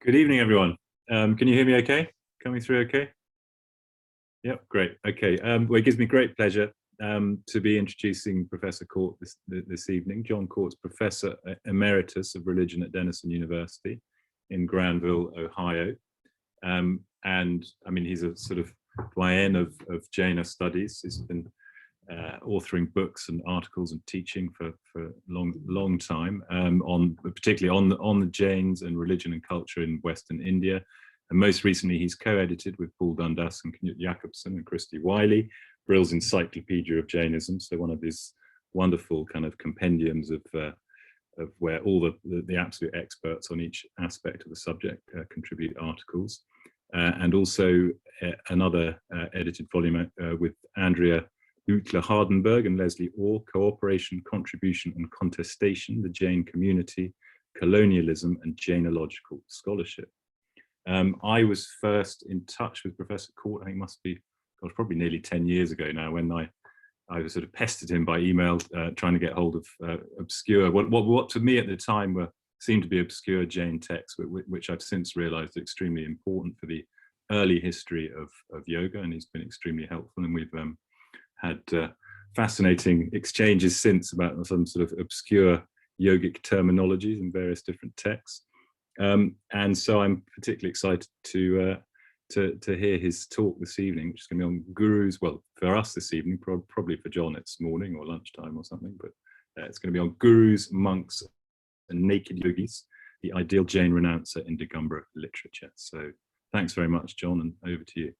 Good evening, everyone. Can you hear me okay? Coming through okay? Yep, great. Okay, well, it gives me great pleasure to be introducing Professor Court this evening. John Court's Professor Emeritus of Religion at Denison University in Granville, Ohio. And I mean, he's a sort of doyen of Jaina studies. He's been authoring books and articles and teaching for a long time, particularly on the Jains and religion and culture in Western India. And most recently, he's co-edited with Paul Dundas and Knut Jacobsen and Christy Wiley, Brill's Encyclopedia of Jainism. So one of these wonderful kind of compendiums of where all the absolute experts on each aspect of the subject contribute articles. And also another edited volume with Andrea Utler-Hardenberg and Leslie Orr, Cooperation, Contribution and Contestation, the Jain Community, Colonialism and Jainological Scholarship. I was first in touch with Professor Court, I think it must be, gosh, probably nearly 10 years ago now, when I was sort of pestered him by email trying to get hold of obscure, what to me at the time seemed to be obscure Jain texts, which I've since realized are extremely important for the early history of yoga, and he's been extremely helpful, and we've had fascinating exchanges since about some sort of obscure yogic terminologies in various different texts. And so I'm particularly excited to hear his talk this evening, which is going to be on gurus. Well, for us this evening, probably for John it's morning or lunchtime or something, but it's going to be on gurus, monks and naked yogis, the ideal Jain renouncer in Digambar literature. So thanks very much, John, and over to you.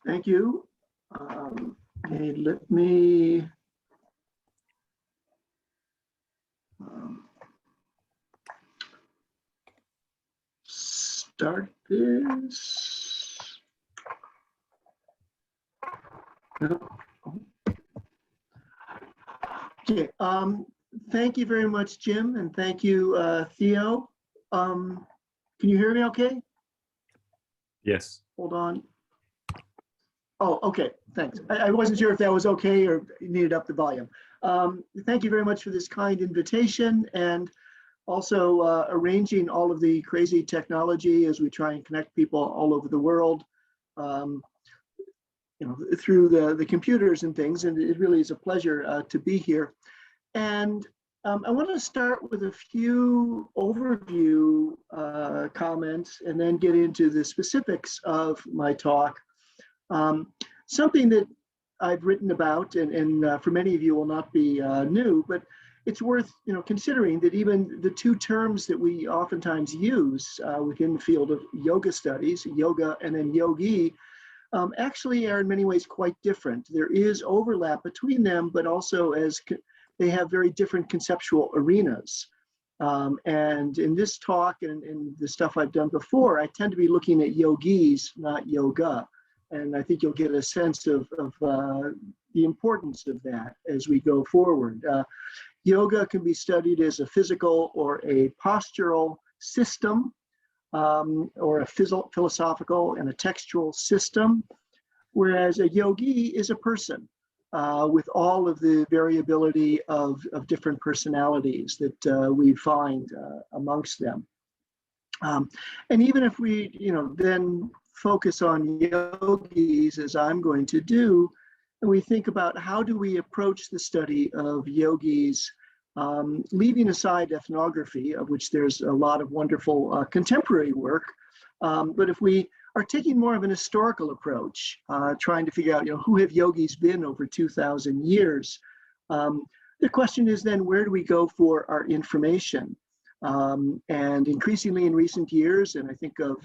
Thank you. Okay, let me start this. Okay, thank you very much, Jim, and thank you, Theo. Can you hear me okay? Yes. Hold on. Oh, okay, thanks. I wasn't sure if that was okay or needed up the volume. Thank you very much for this kind invitation, and also arranging all of the crazy technology as we try and connect people all over the world, through the computers and things. And it really is a pleasure to be here. And I want to start with a few overview comments and then get into the specifics of my talk. Something that I've written about, and for many of you will not be new, but it's worth considering that even the two terms that we oftentimes use within the field of yoga studies, yoga and then yogi, actually are in many ways quite different. There is overlap between them, but also they have very different conceptual arenas. And in this talk and in the stuff I've done before, I tend to be looking at yogis, not yoga. And I think you'll get a sense of the importance of that as we go forward. Yoga can be studied as a physical or a postural system, or a philosophical and a textual system, whereas a yogi is a person with all of the variability of different personalities that we find amongst them. And even if we then focus on yogis, as I'm going to do, and we think about how do we approach the study of yogis, leaving aside ethnography, of which there's a lot of wonderful contemporary work, but if we are taking more of an historical approach, trying to figure out who have yogis been over 2,000 years, the question is then, where do we go for our information? And increasingly in recent years, and I think of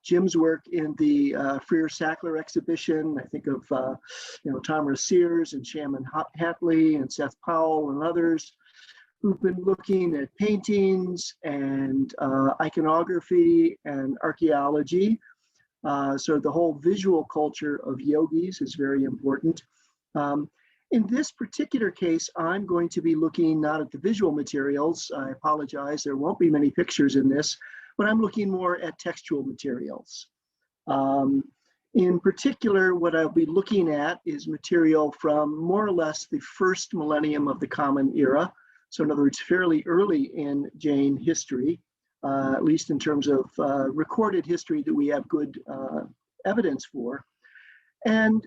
Jim's work in the Freer Sackler exhibition, I think of Tamara Sears and Shaman Hatley and Seth Powell and others who've been looking at paintings and iconography and archaeology. So the whole visual culture of yogis is very important. In this particular case, I'm going to be looking not at the visual materials. I apologize, there won't be many pictures in this, but I'm looking more at textual materials. In particular, what I'll be looking at is material from more or less the first millennium of the Common Era. So in other words, fairly early in Jain history. at least in terms of recorded history that we have good evidence for. And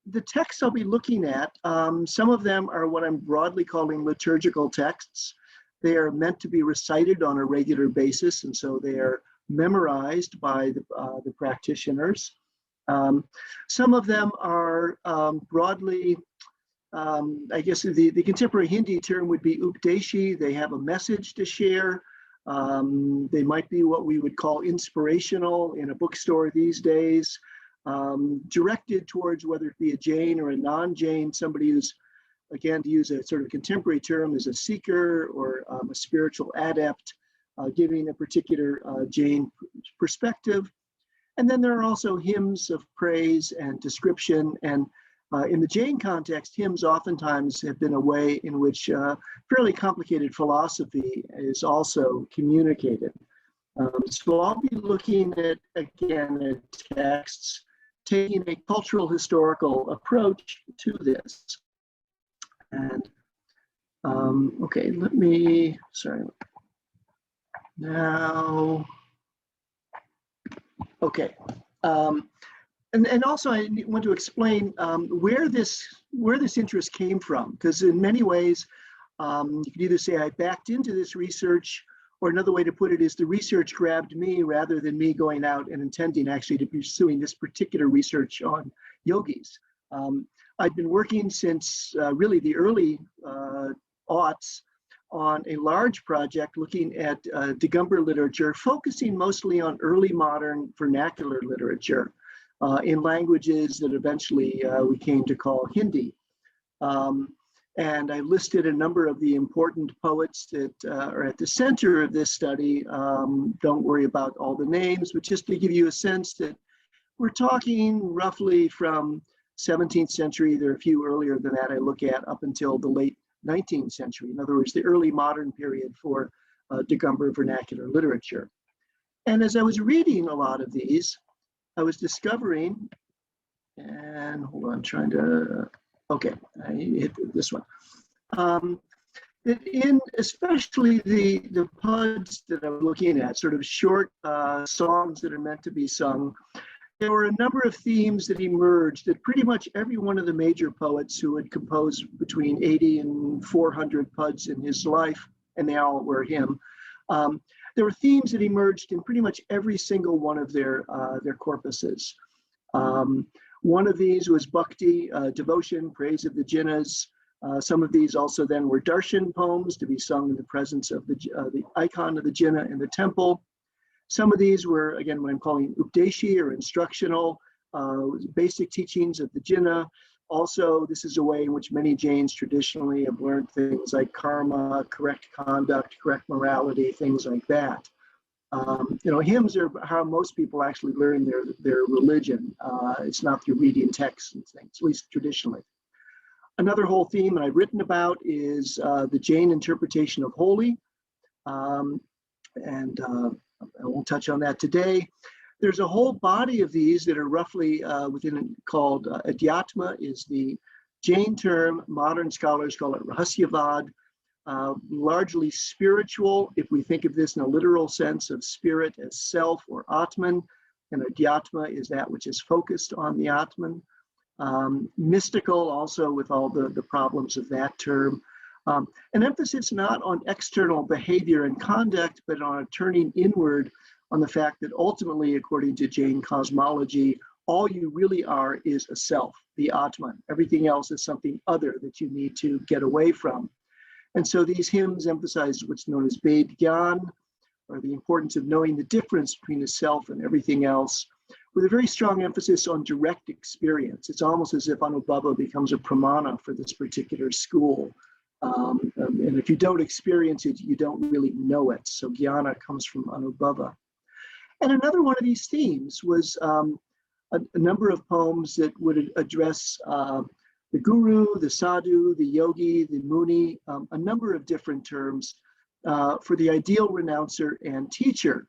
the texts I'll be looking at, some of them are what I'm broadly calling liturgical texts. They are meant to be recited on a regular basis, and so they are memorized by the practitioners. Some of them are broadly, I guess the contemporary Hindi term would be updeshi. They have a message to share. They might be what we would call inspirational in a bookstore these days, directed towards whether it be a Jain or a non-Jain, somebody who's, again, to use a sort of contemporary term, is a seeker or a spiritual adept, giving a particular Jain perspective. And then there are also hymns of praise and description. And in the Jain context, hymns oftentimes have been a way in which fairly complicated philosophy is also communicated. So I'll be looking at, again, at texts, taking a cultural historical approach to this. And okay, let me, sorry. Now, okay. And also I want to explain where this interest came from, because in many ways, you could either say I backed into this research, or another way to put it is the research grabbed me rather than me going out and intending actually to pursuing this particular research on yogis. I'd been working since really the early aughts on a large project looking at Digambar literature, focusing mostly on early modern vernacular literature in languages that eventually we came to call Hindi. And I listed a number of the important poets that are at the center of this study. Don't worry about all the names, but just to give you a sense that we're talking roughly from 17th century, there are a few earlier than that I look at, up until the late 19th century. In other words, the early modern period for Digambar vernacular literature. And as I was reading a lot of these, I was discovering, and hold on, I'm trying to, okay, I hit this one. That in especially the pods that I'm looking at, sort of short songs that are meant to be sung, there were a number of themes that emerged that pretty much every one of the major poets who had composed between 80 and 400 pods in his life, and they all were him, there were themes that emerged in pretty much every single one of their corpuses. One of these was bhakti, devotion, praise of the jinnas. Some of these also then were darshan poems to be sung in the presence of the icon of the jinna in the temple. Some of these were, again, what I'm calling updeshi or instructional, basic teachings of the jinna. Also, this is a way in which many Jains traditionally have learned things like karma, correct conduct, correct morality, things like that. You know, hymns are how most people actually learn their religion. It's not through reading texts and things, at least traditionally. Another whole theme that I've written about is the Jain interpretation of holy. I won't touch on that today. There's a whole body of these that are roughly within called Adhyatma is the Jain term. Modern scholars call it Rahasyavad, largely spiritual, if we think of this in a literal sense of spirit as self or Atman, and Adhyatma is that which is focused on the Atman. Mystical also with all the problems of that term. An emphasis not on external behavior and conduct, but on turning inward on the fact that ultimately, according to Jain cosmology, all you really are is a self, the Atman. Everything else is something other that you need to get away from. And so these hymns emphasize what's known as Ved Gyan, or the importance of knowing the difference between the self and everything else, with a very strong emphasis on direct experience. It's almost as if Anubhava becomes a pramana for this particular school. And if you don't experience it, you don't really know it. So jnana comes from Anubhava. And another one of these themes was a number of poems that would address the guru, the sadhu, the yogi, the muni, a number of different terms for the ideal renouncer and teacher.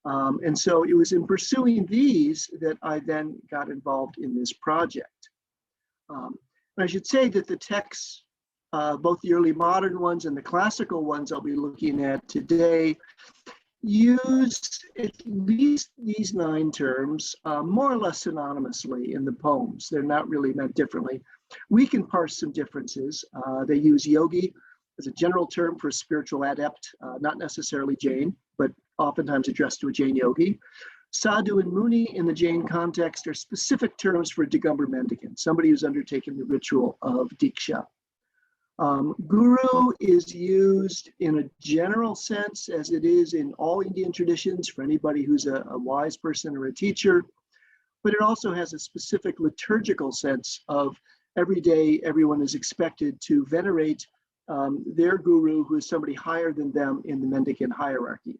And so it was in pursuing these that I then got involved in this project. And I should say that the texts, both the early modern ones and the classical ones I'll be looking at today, use at least these 9 terms more or less synonymously in the poems. They're not really meant differently. We can parse some differences. They use yogi as a general term for spiritual adept, not necessarily Jain, but oftentimes addressed to a Jain yogi. Sādhu and muni in the Jain context are specific terms for Digambar mendicant, somebody who's undertaken the ritual of diksha. Guru is used in a general sense, as it is in all Indian traditions, for anybody who's a wise person or a teacher, but it also has a specific liturgical sense of every day everyone is expected to venerate their guru, who is somebody higher than them in the mendicant hierarchy.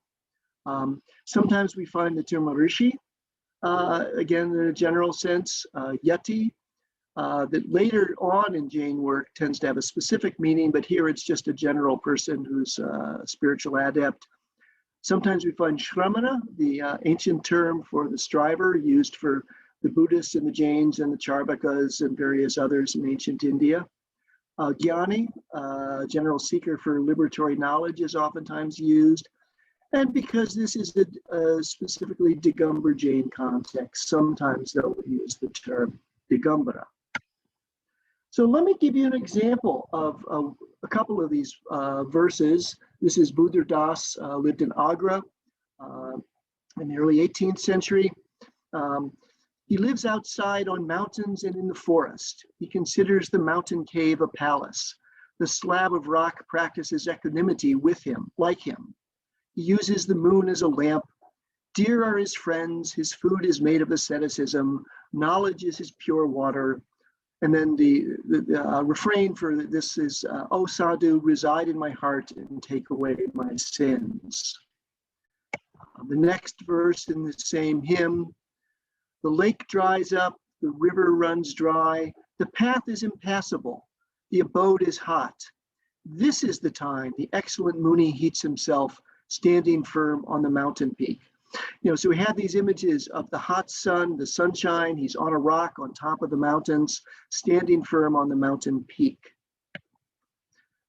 Sometimes we find the term rishi, again in a general sense, yati, that later on in Jain work tends to have a specific meaning, but here it's just a general person who's a spiritual adept. Sometimes we find shramana, the ancient term for the striver used for the Buddhists and the Jains and the Charvakas and various others in ancient India. Jnani, general seeker for liberatory knowledge, is oftentimes used. And because this is a specifically Digambar Jain context, sometimes they'll use the term Digambara. So let me give you an example of a couple of these verses. This is Budhar Das, lived in Agra in the early 18th century. He lives outside on mountains and in the forest. He considers the mountain cave a palace. The slab of rock practices equanimity with him, like him. He uses the moon as a lamp. Dear are his friends. His food is made of asceticism. Knowledge is his pure water. And then the refrain for this is, O Sadhu, reside in my heart and take away my sins. The next verse in the same hymn, the lake dries up, the river runs dry, the path is impassable, the abode is hot. This is the time the excellent Muni heats himself, standing firm on the mountain peak. So we have these images of the hot sun, the sunshine. He's on a rock on top of the mountains, standing firm on the mountain peak.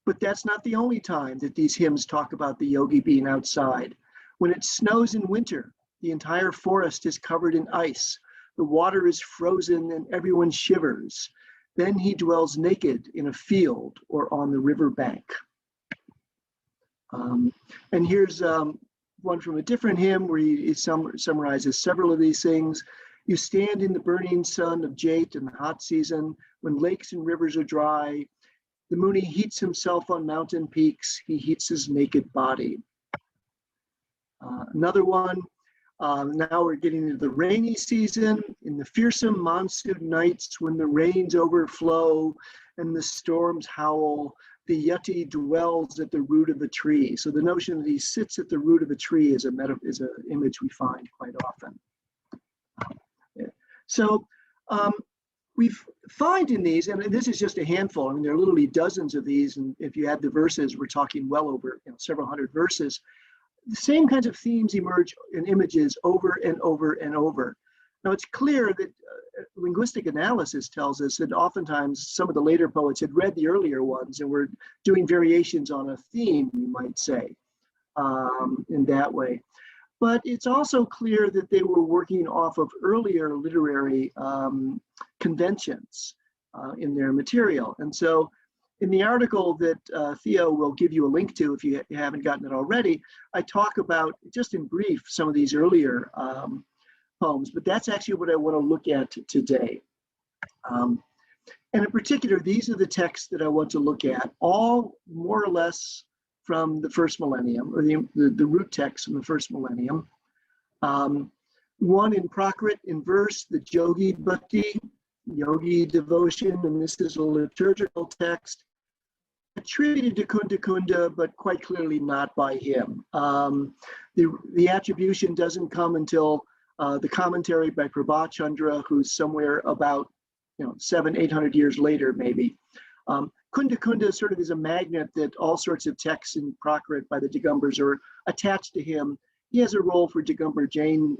But that's not the only time that these hymns talk about the yogi being outside. When it snows in winter, the entire forest is covered in ice. The water is frozen and everyone shivers. Then he dwells naked in a field or on the river bank. And here's one from a different hymn where he summarizes several of these things. You stand in the burning sun of Jait in the hot season, when lakes and rivers are dry. The Muni heats himself on mountain peaks. He heats his naked body. Another one, now we're getting into the rainy season. In the fearsome monsoon nights when the rains overflow and the storms howl, the yati dwells at the root of a tree. So the notion that he sits at the root of a tree is an image we find quite often. So we find in these, and this is just a handful, I mean, there are literally dozens of these, and if you add the verses, we're talking well over several hundred verses. The same kinds of themes emerge in images over and over and over. Now it's clear that linguistic analysis tells us that oftentimes some of the later poets had read the earlier ones and were doing variations on a theme, you might say, in that way. But it's also clear that they were working off of earlier literary conventions in their material. And so in the article that Theo will give you a link to if you haven't gotten it already, I talk about, just in brief, some of these earlier poems, but that's actually what I want to look at today. And in particular, these are the texts that I want to look at, all more or less from the first millennium, or the root text from the first millennium. One in Prakrit, in verse, the Yogi Bhakti, Yogi devotion, and this is a liturgical text attributed to Kunda Kunda, but quite clearly not by him. The attribution doesn't come until the commentary by Prabhachandra, who's somewhere about 700-800 years later, maybe. Kunda Kunda sort of is a magnet that all sorts of texts in Prakrit by the Digambars are attached to him. He has a role for Digambar Jain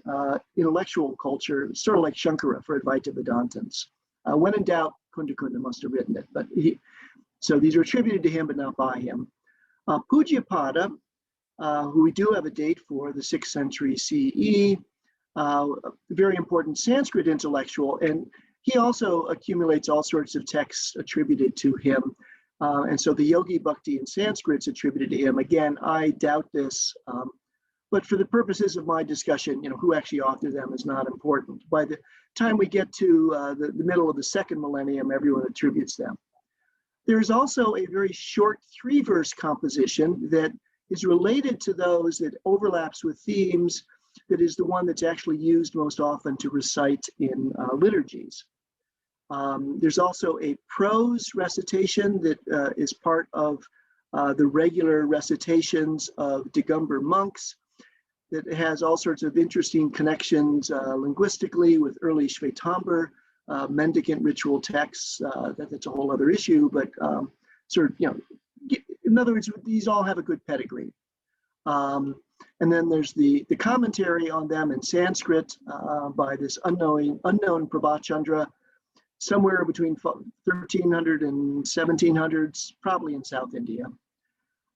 intellectual culture, sort of like Shankara for Advaita Vedantins. When in doubt, Kunda Kunda must have written it, but so these are attributed to him, but not by him. Pujyapada who we do have a date for, the 6th century CE, a very important Sanskrit intellectual, and he also accumulates all sorts of texts attributed to him. And so the Yogi Bhakti in Sanskrit's attributed to him. Again, I doubt this, but for the purposes of my discussion, who actually authored them is not important. By the time we get to the middle of the 2nd millennium, everyone attributes them. There's also a very short 3-verse composition that is related to those, that overlaps with themes, that is the one that's actually used most often to recite in liturgies. There's also a prose recitation that is part of the regular recitations of Digambar monks, that has all sorts of interesting connections linguistically with early Shvetambar mendicant ritual texts. That's a whole other issue, but in other words, these all have a good pedigree. And then there's the commentary on them in Sanskrit by this unknown Prabhachandra, somewhere between 1300 and 1700s, probably in South India.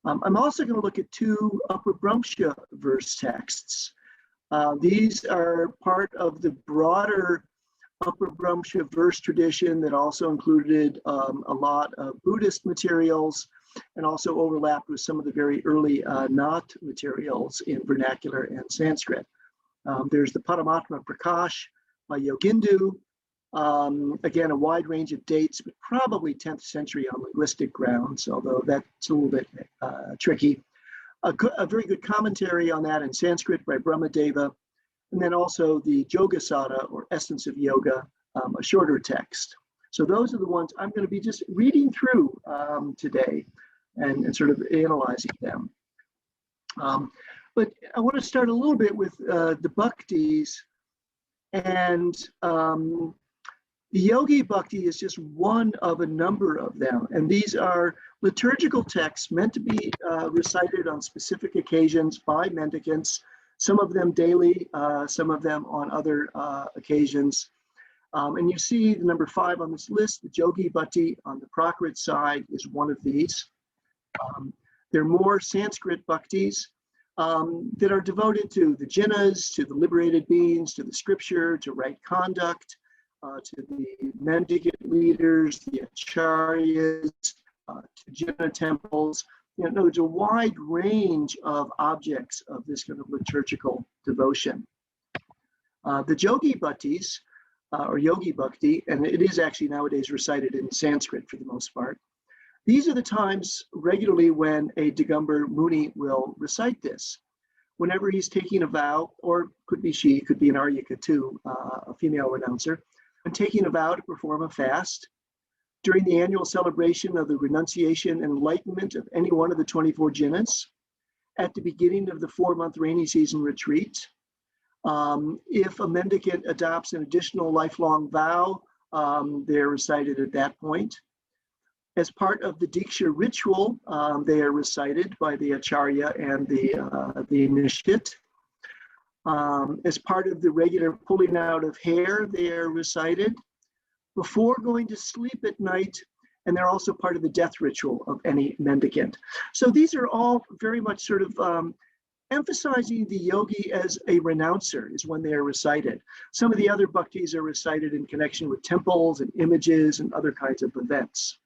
I'm also going to look at 2 Upper Brahmsha verse texts. These are part of the broader Upper Brahmsha verse tradition that also included a lot of Buddhist materials, and also overlapped with some of the very early Nath materials in vernacular and Sanskrit. There's the Paramatma Prakash by Yogindu. Again, a wide range of dates, but probably 10th century on linguistic grounds, although that's a little bit tricky. A very good commentary on that in Sanskrit by Brahmadeva, and then also the Yogasada, or Essence of Yoga, a shorter text. So those are the ones I'm going to be just reading through today and sort of analyzing them. But I want to start a little bit with the Bhaktis, and the Yogi Bhakti is just one of a number of them, and these are liturgical texts meant to be recited on specific occasions by mendicants, some of them daily, some of them on other occasions. And you see the number 5 on this list, the Yogi Bhakti on the Prakrit side is one of these. There are more Sanskrit Bhaktis that are devoted to the jinnas, to the liberated beings, to the scripture, to right conduct, to the mendicant leaders, the acharyas, to jinna temples. There's a wide range of objects of this kind of liturgical devotion. The Yogi Bhaktis, or Yogi Bhakti, and it is actually nowadays recited in Sanskrit for the most part. These are the times regularly when a Digambar Muni will recite this. Whenever he's taking a vow, or could be she, could be an Aryaka too, a female renouncer, and taking a vow to perform a fast, during the annual celebration of the renunciation and enlightenment of any one of the 24 jinnas, at the beginning of the 4-month rainy season retreat, if a mendicant adopts an additional lifelong vow, they're recited at that point. As part of the Diksha ritual, they are recited by the Acharya and the initiate. As part of the regular pulling out of hair, they are recited before going to sleep at night, and they're also part of the death ritual of any mendicant. So these are all very much sort of emphasizing the yogi as a renouncer is when they are recited. Some of the other bhaktis are recited in connection with temples and images and other kinds of events.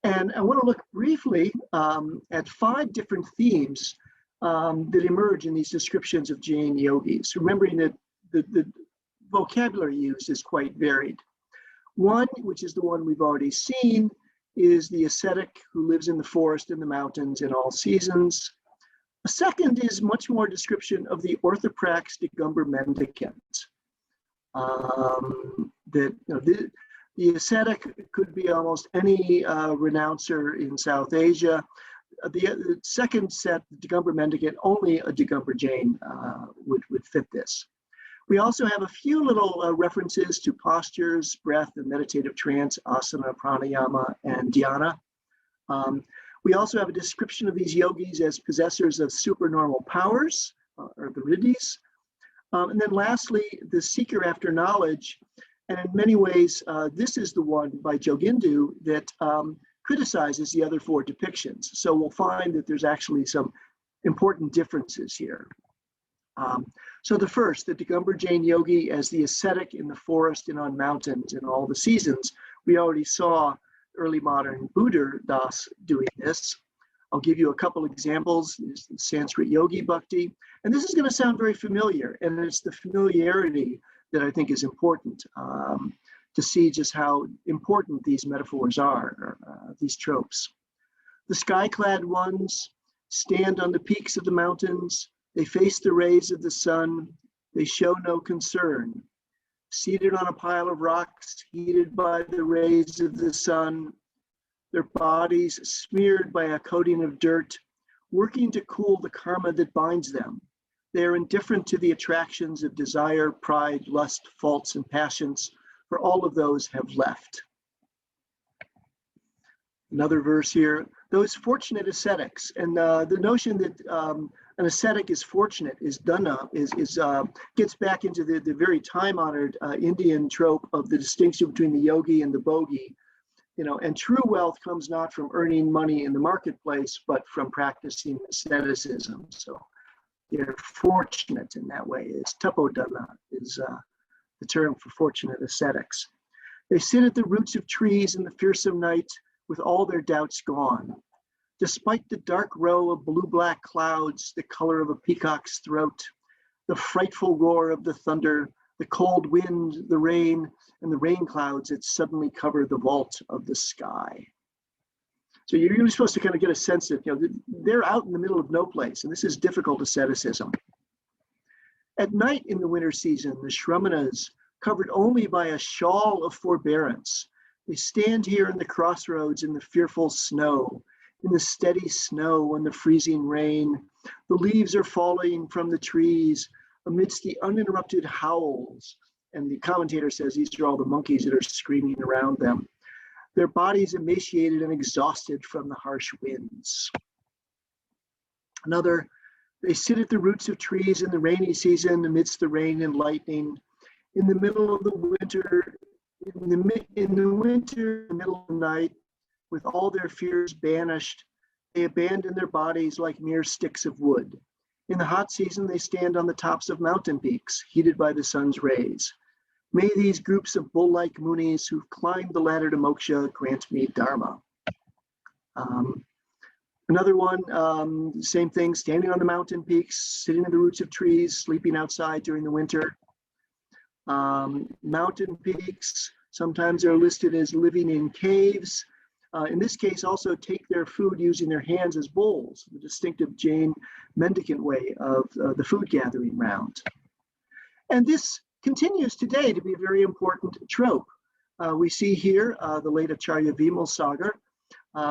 And I want to look briefly at 5 different themes that emerge in these descriptions of Jain yogis, remembering that the vocabulary used is quite varied. One, which is the one we've already seen, is the ascetic who lives in the forest and the mountains in all seasons. A second is much more description of the orthoprax Digambar mendicant. The ascetic could be almost any renouncer in South Asia. The second set, Digambar mendicant, only a Digambar Jain would fit this. We also have a few little references to postures, breath, and meditative trance, asana, pranayama, and dhyana. We also have a description of these yogis as possessors of supernormal powers, or the riddhis. And then lastly, the seeker after knowledge. And in many ways, this is the one by Yogindu that criticizes the other 4 depictions. So we'll find that there's actually some important differences here. So the first, the Digambar Jain yogi as the ascetic in the forest and on mountains in all the seasons. We already saw early modern Buddha Das doing this. I'll give you a couple examples. There's the Sanskrit yogi bhakti, and this is going to sound very familiar, and it's the familiarity that I think is important to see just how important these metaphors are, these tropes. The sky-clad ones stand on the peaks of the mountains. They face the rays of the sun. They show no concern. Seated on a pile of rocks, heated by the rays of the sun, their bodies smeared by a coating of dirt, working to cool the karma that binds them. They are indifferent to the attractions of desire, pride, lust, faults, and passions, for all of those have left. Another verse here, those fortunate ascetics, and the notion that an ascetic is fortunate is dana, gets back into the very time-honored Indian trope of the distinction between the yogi and the bogi. And true wealth comes not from earning money in the marketplace, but from practicing asceticism. So they're fortunate in that way. It's tapodana is the term for fortunate ascetics. They sit at the roots of trees in the fearsome night with all their doubts gone. Despite the dark row of blue-black clouds, the color of a peacock's throat, the frightful roar of the thunder, the cold wind, the rain, and the rain clouds that suddenly cover the vault of the sky. So you're really supposed to kind of get a sense that they're out in the middle of no place, and this is difficult asceticism. At night in the winter season, the Shramanas, covered only by a shawl of forbearance, they stand here in the crossroads in the fearful snow, in the steady snow and the freezing rain. The leaves are falling from the trees amidst the uninterrupted howls. And the commentator says these are all the monkeys that are screaming around them. Their bodies emaciated and exhausted from the harsh winds. Another, they sit at the roots of trees in the rainy season amidst the rain and lightning. In the middle of the winter, in the middle of the night, with all their fears banished, they abandon their bodies like mere sticks of wood. In the hot season, they stand on the tops of mountain peaks, heated by the sun's rays. May these groups of bull-like munis who've climbed the ladder to moksha grant me dharma. Another one, same thing, standing on the mountain peaks, sitting at the roots of trees, sleeping outside during the winter. Mountain peaks, sometimes they're listed as living in caves. In this case, also take their food using their hands as bowls, the distinctive Jain mendicant way of the food gathering round. And this continues today to be a very important trope. We see here the late Acharya Vimal Sagar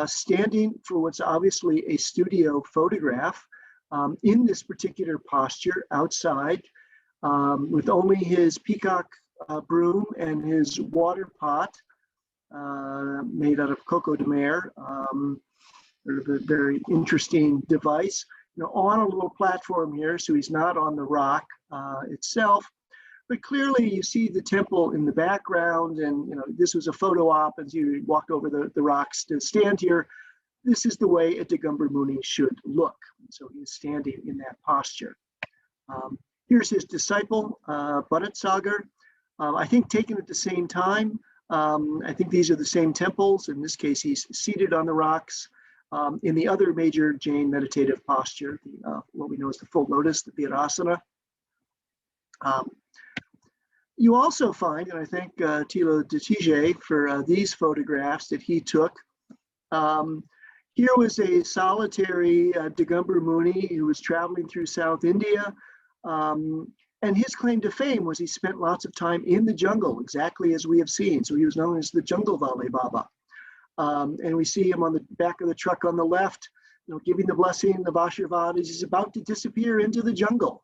standing for what's obviously a studio photograph in this particular posture outside with only his peacock broom and his water pot made out of coco de mer, sort of a very interesting device, on a little platform here, so he's not on the rock itself, but clearly you see the temple in the background, and this was a photo op as you walked over the rocks to stand here. This is the way a Digambar Muni should look. So he's standing in that posture. Here's his disciple, Bharat Sagar, I think taken at the same time. I think these are the same temples. In this case, he's seated on the rocks. In the other major Jain meditative posture, what we know as the full lotus, the Virasana. You also find, and I thank Thilo Detije for these photographs that he took. Here was a solitary Digambar Muni who was traveling through South India. And his claim to fame was he spent lots of time in the jungle, exactly as we have seen. So he was known as the Jungle Valley Baba. And we see him on the back of the truck on the left, giving the blessing, the Bashirvad, as he's about to disappear into the jungle.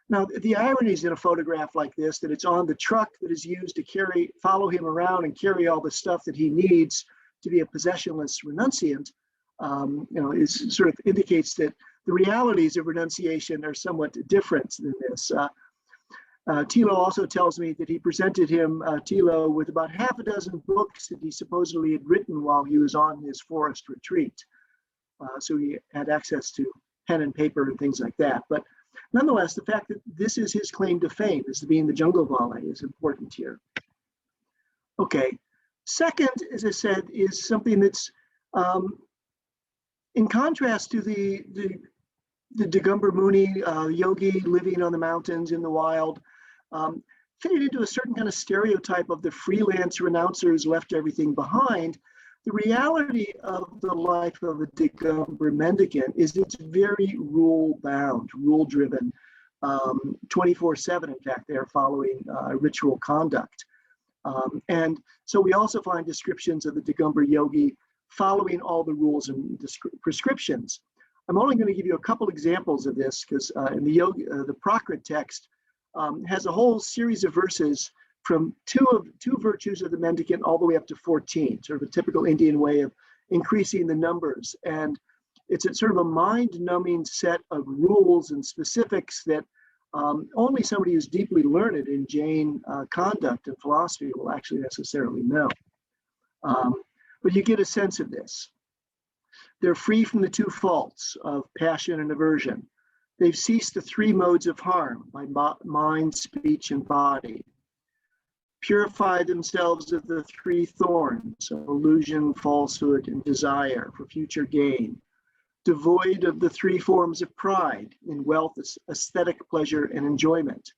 Now, the ironies in a photograph like this, that it's on the truck that is used to follow him around and carry all the stuff that he needs to be a possessionless renunciant, is sort of indicates that the realities of renunciation are somewhat different than this. Thilo also tells me that he presented him, Thilo, with about half a dozen books that he supposedly had written while he was on his forest retreat. So he had access to pen and paper and things like that. But nonetheless, the fact that this is his claim to fame, as being the jungle valet, is important here. Okay. Second, as I said, is something that's in contrast to the Digambar Muni, yogi living on the mountains in the wild, fitted into a certain kind of stereotype of the freelance renouncer who's left everything behind. The reality of the life of a Digambar mendicant is it's very rule-bound, rule-driven, 24/7. In fact, they are following ritual conduct. And so we also find descriptions of the Digambar yogi following all the rules and prescriptions. I'm only going to give you a couple examples of this because in the the Prakrit text has a whole series of verses from two virtues of the mendicant all the way up to 14, sort of a typical Indian way of increasing the numbers. And it's a sort of a mind-numbing set of rules and specifics that only somebody who's deeply learned in Jain conduct and philosophy will actually necessarily know. But you get a sense of this. They're free from the two faults of passion and aversion. They've ceased the three modes of harm by mind, speech, and body. Purify themselves of the three thorns of illusion, falsehood, and desire for future gain. Devoid of the three forms of pride in wealth, aesthetic pleasure, and enjoyment.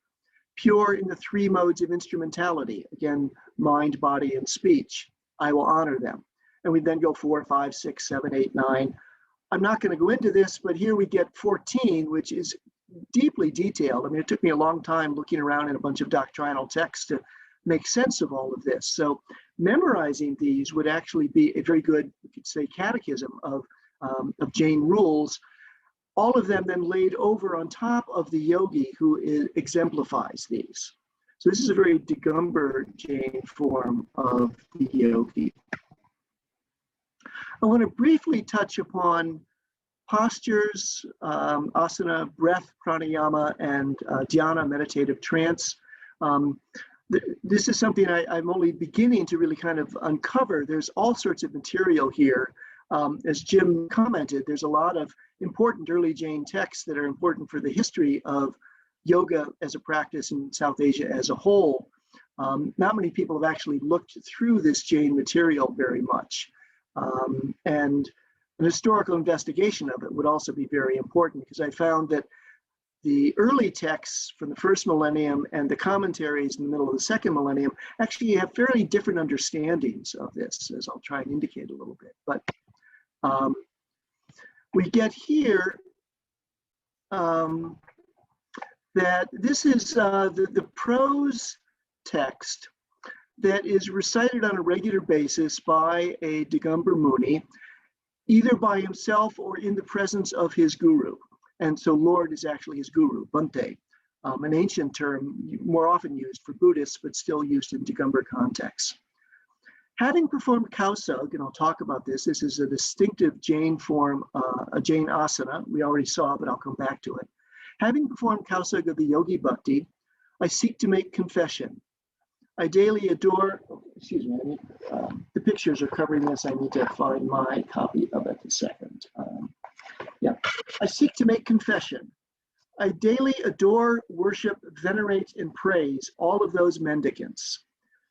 Pure in the three modes of instrumentality, again, mind, body, and speech. I will honor them. And we then go 4, 5, 6, 7, 8, 9. I'm not going to go into this, but here we get 14, which is deeply detailed. I mean, it took me a long time looking around in a bunch of doctrinal texts to make sense of all of this. So memorizing these would actually be a very good, we could say, catechism of Jain rules, all of them then laid over on top of the yogi who exemplifies these. So this is a very Digambar Jain form of the yogi. I want to briefly touch upon postures, asana, breath, pranayama, and dhyana, meditative trance. This is something I'm only beginning to really kind of uncover. There's all sorts of material here. As Jim commented, there's a lot of important early Jain texts that are important for the history of yoga as a practice in South Asia as a whole. Not many people have actually looked through this Jain material very much. And an historical investigation of it would also be very important, because I found that the early texts from the first millennium and the commentaries in the middle of the second millennium actually have fairly different understandings of this, as I'll try and indicate a little bit. But we get here that this is the prose text that is recited on a regular basis by a Digambar Muni, either by himself or in the presence of his guru. And so Lord is actually his guru, Bhante, an ancient term more often used for Buddhists, but still used in Digambar contexts. Having performed Kausag, and I'll talk about this, this is a distinctive Jain form, a Jain asana, we already saw, but I'll come back to it. Having performed Kausag of the Yogi Bhakti, I seek to make confession. I daily adore, excuse me, the pictures are covering this. I need to find my copy of it a second. Yeah, I seek to make confession. I daily adore, worship, venerate, and praise all of those mendicants.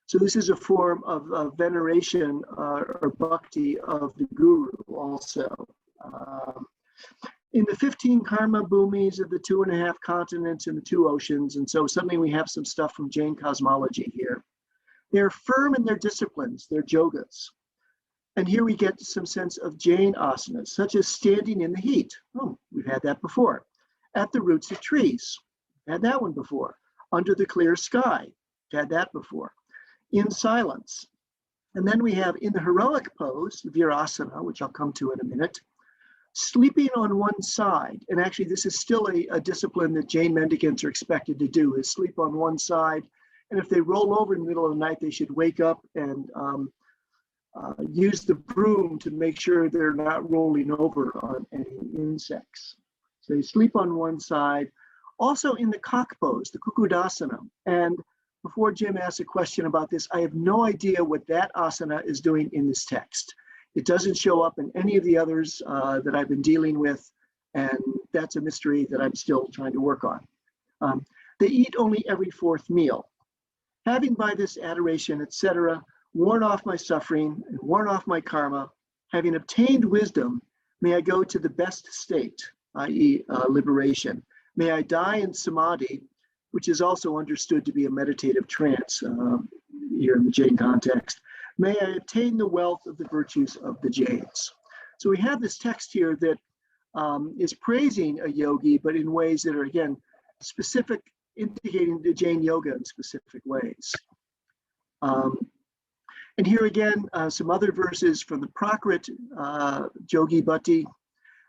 So this is a form of veneration or bhakti of the guru also. In the 15 karma bhumis of the 2.5 continents and the 2 oceans, and so suddenly we have some stuff from Jain cosmology here. They're firm in their disciplines, their yogas. And here we get some sense of Jain asanas, such as standing in the heat. Oh, we've had that before. At the roots of trees, had that one before. Under the clear sky, had that before. In silence. And then we have in the heroic pose, Virasana, which I'll come to in a minute, sleeping on one side. And actually this is still a discipline that Jain mendicants are expected to do, is sleep on one side. And if they roll over in the middle of the night, they should wake up and use the broom to make sure they're not rolling over on any insects. So they sleep on one side. Also in the cock pose, the Kukudasana. And before Jim asks a question about this, I have no idea what that asana is doing in this text. It doesn't show up in any of the others that I've been dealing with, and that's a mystery that I'm still trying to work on. They eat only every fourth meal. Having by this adoration, etc., worn off my suffering and worn off my karma, having obtained wisdom, may I go to the best state, i.e. Liberation. May I die in samadhi, which is also understood to be a meditative trance here in the Jain context. May I attain the wealth of the virtues of the Jains. So we have this text here that is praising a yogi, but in ways that are, again, specific, indicating the Jain yoga in specific ways. And here again, some other verses from the Prakrit Jogi Bhatti.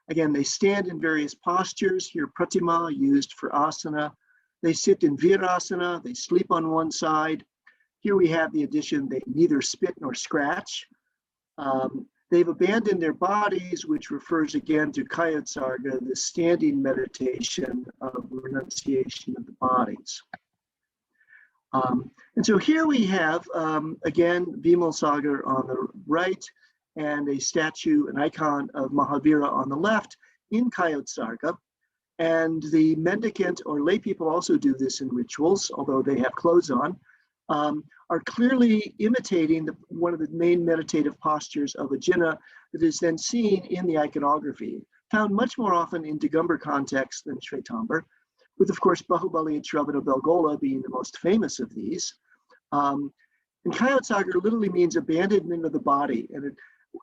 Again, they stand in various postures. Here, pratima used for asana. They sit in virasana. They sleep on one side. Here we have the addition, they neither spit nor scratch. They've abandoned their bodies, which refers again to Kayotsarga, the standing meditation of renunciation of the bodies. And so here we have, again, Vimalsagar on the right, and a statue, an icon of Mahavira on the left in Kayotsarga. And the mendicant or lay people also do this in rituals, although they have clothes on, are clearly imitating one of the main meditative postures of a jinna that is then seen in the iconography, found much more often in Digambar context than Shvetambar, with, of course, Bahubali and Shravana Belgola being the most famous of these. And Kayotsarga literally means abandonment of the body. And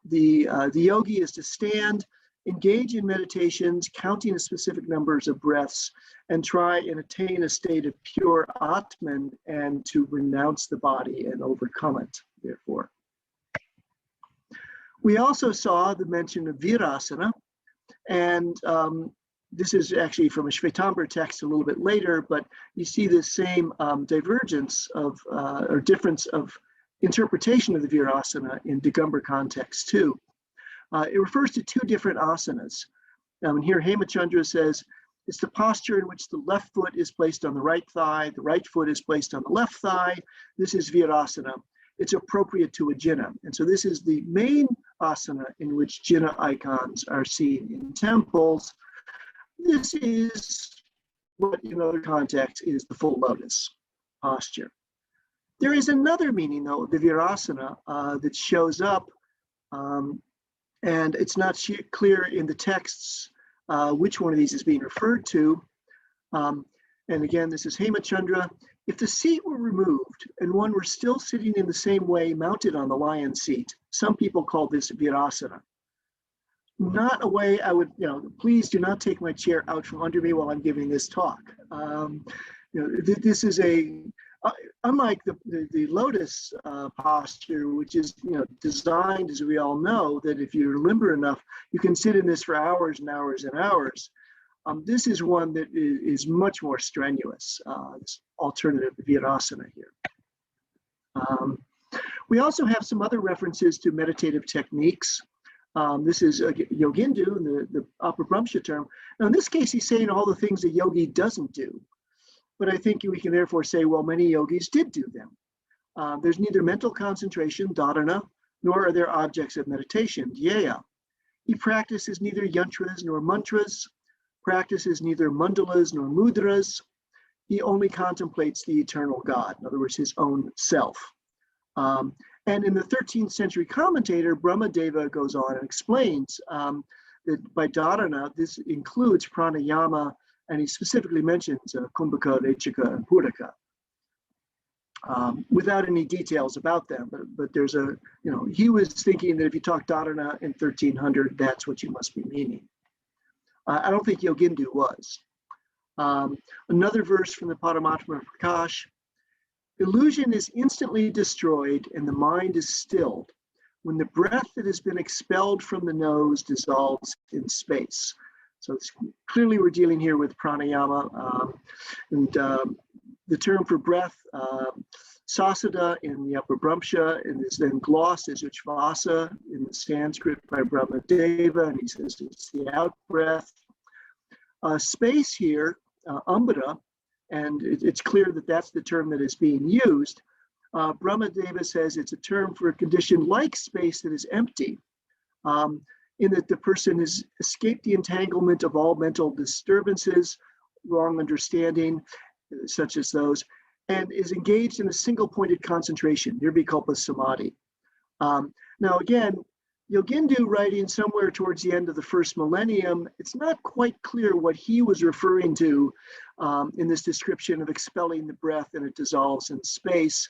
the yogi is to stand, engage in meditations, counting a specific numbers of breaths, and try and attain a state of pure Atman and to renounce the body and overcome it, therefore. We also saw the mention of Virasana, and this is actually from a Shvetambar text a little bit later, but you see the same divergence of, or difference of interpretation of the Virasana in Digambar context too. It refers to two different asanas. And here Hemachandra says, it's the posture in which the left foot is placed on the right thigh, the right foot is placed on the left thigh. This is Virasana. It's appropriate to a jinna. And so this is the main asana in which jinna icons are seen in temples. This is what in other contexts is the full lotus posture. There is another meaning, though, of the Virasana that shows up, and it's not clear in the texts which one of these is being referred to. And again, this is Hemachandra. If the seat were removed and one were still sitting in the same way mounted on the lion seat, some people call this Virasana. Not a way I would, please do not take my chair out from under me while I'm giving this talk. This is unlike the lotus posture, which is designed, as we all know, that if you're limber enough, you can sit in this for hours and hours and hours. This is one that is much more strenuous, this alternative Virasana here. We also have some other references to meditative techniques. This is Yogindu, the Apabhramsha term. Now in this case, he's saying all the things a yogi doesn't do. But I think we can therefore say, well, many yogis did do them. There's neither mental concentration, dharana, nor are there objects of meditation, dhyaya. He practices neither yantras nor mantras, practices neither mandalas nor mudras. He only contemplates the eternal God, in other words, his own self. And in the 13th century commentator, Brahmadeva goes on and explains that by dharana, this includes pranayama, and he specifically mentions kumbhaka, rechaka, and puraka, without any details about them. But there's he was thinking that if you talk dharana in 1300, that's what you must be meaning. I don't think Yogindu was. Another verse from the Paramatma Prakash, illusion is instantly destroyed and the mind is stilled when the breath that has been expelled from the nose dissolves in space. So clearly we're dealing here with pranayama, and the term for breath, sasada in the Apabhramsha, and is then glossed as uchvasa in the Sanskrit by Brahmadeva, and he says it's the out breath. Space here umbra, and it's clear that that's the term that is being used. Brahmadeva says it's a term for a condition like space that is empty, in that the person has escaped the entanglement of all mental disturbances, wrong understanding, such as those, and is engaged in a single-pointed concentration, nirvikalpa samadhi. Now again, Yogindu, writing somewhere towards the end of the first millennium, it's not quite clear what he was referring to in this description of expelling the breath and it dissolves in space.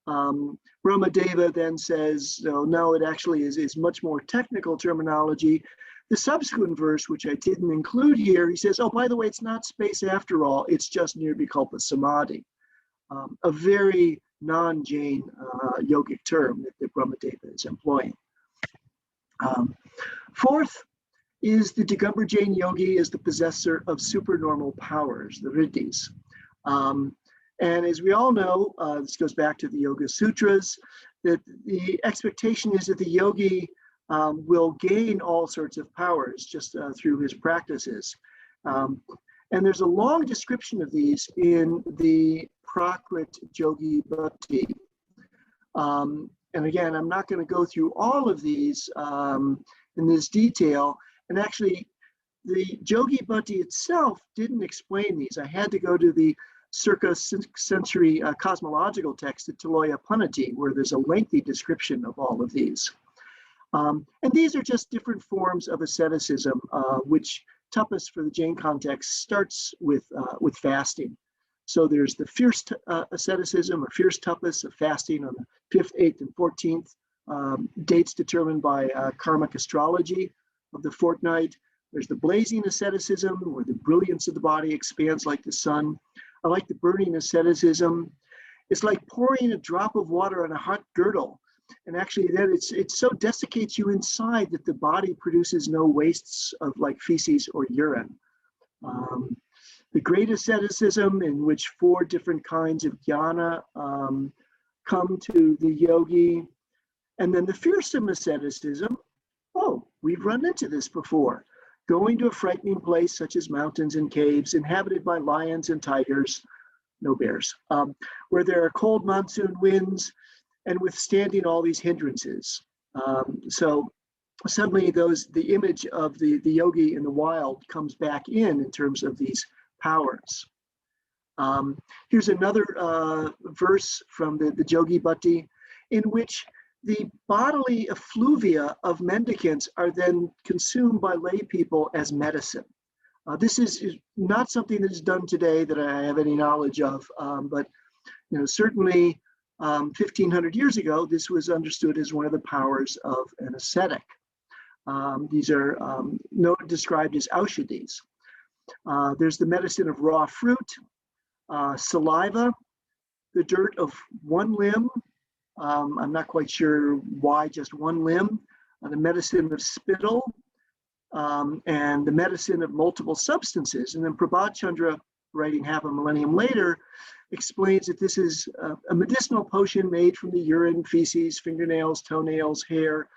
Brahmadeva then says, no, it actually is much more technical terminology. The subsequent verse, which I didn't include here, he says, oh, by the way, it's not space after all, it's just nirvikalpa samadhi. A very non-Jain yogic term that Brahmadeva is employing. Fourth is the Digambar Jain yogi as the possessor of supernormal powers, the riddhis. And as we all know, this goes back to the Yoga Sutras, that the expectation is that the yogi will gain all sorts of powers just through his practices. And there's a long description of these in the Prakrit Yogi Bhakti. And again, I'm not going to go through all of these in this detail. And actually, the Yogi Bhakti itself didn't explain these. I had to go to the circa 6th century cosmological text, the Taloya Panati, where there's a lengthy description of all of these. And these are just different forms of asceticism, which tapas for the Jain context starts with fasting. So there's the fierce asceticism or fierce tapas of fasting on the 5th, 8th, and 14th, dates determined by karmic astrology of the fortnight. There's the blazing asceticism, where the brilliance of the body expands like the sun. I like the burning asceticism. It's like pouring a drop of water on a hot girdle. And actually then it so desiccates you inside that the body produces no wastes of like feces or urine. The great asceticism, in which 4 different kinds of jnana come to the yogi. And then the fearsome asceticism, oh, we've run into this before. Going to a frightening place such as mountains and caves inhabited by lions and tigers, no bears, where there are cold monsoon winds and withstanding all these hindrances. So suddenly the image of the yogi in the wild comes back in terms of these powers. Here's another verse from the Yogi Bhakti, in which the bodily effluvia of mendicants are then consumed by lay people as medicine. This is not something that is done today that I have any knowledge of, but certainly 1500 years ago, this was understood as one of the powers of an ascetic. These are described as aushadhis. There's the medicine of raw fruit, saliva, the dirt of one limb. I'm not quite sure why just one limb. The medicine of spittle, and the medicine of multiple substances. And then Prabhat Chandra, writing half a millennium later, explains that this is a medicinal potion made from the urine, feces, fingernails, toenails, hair,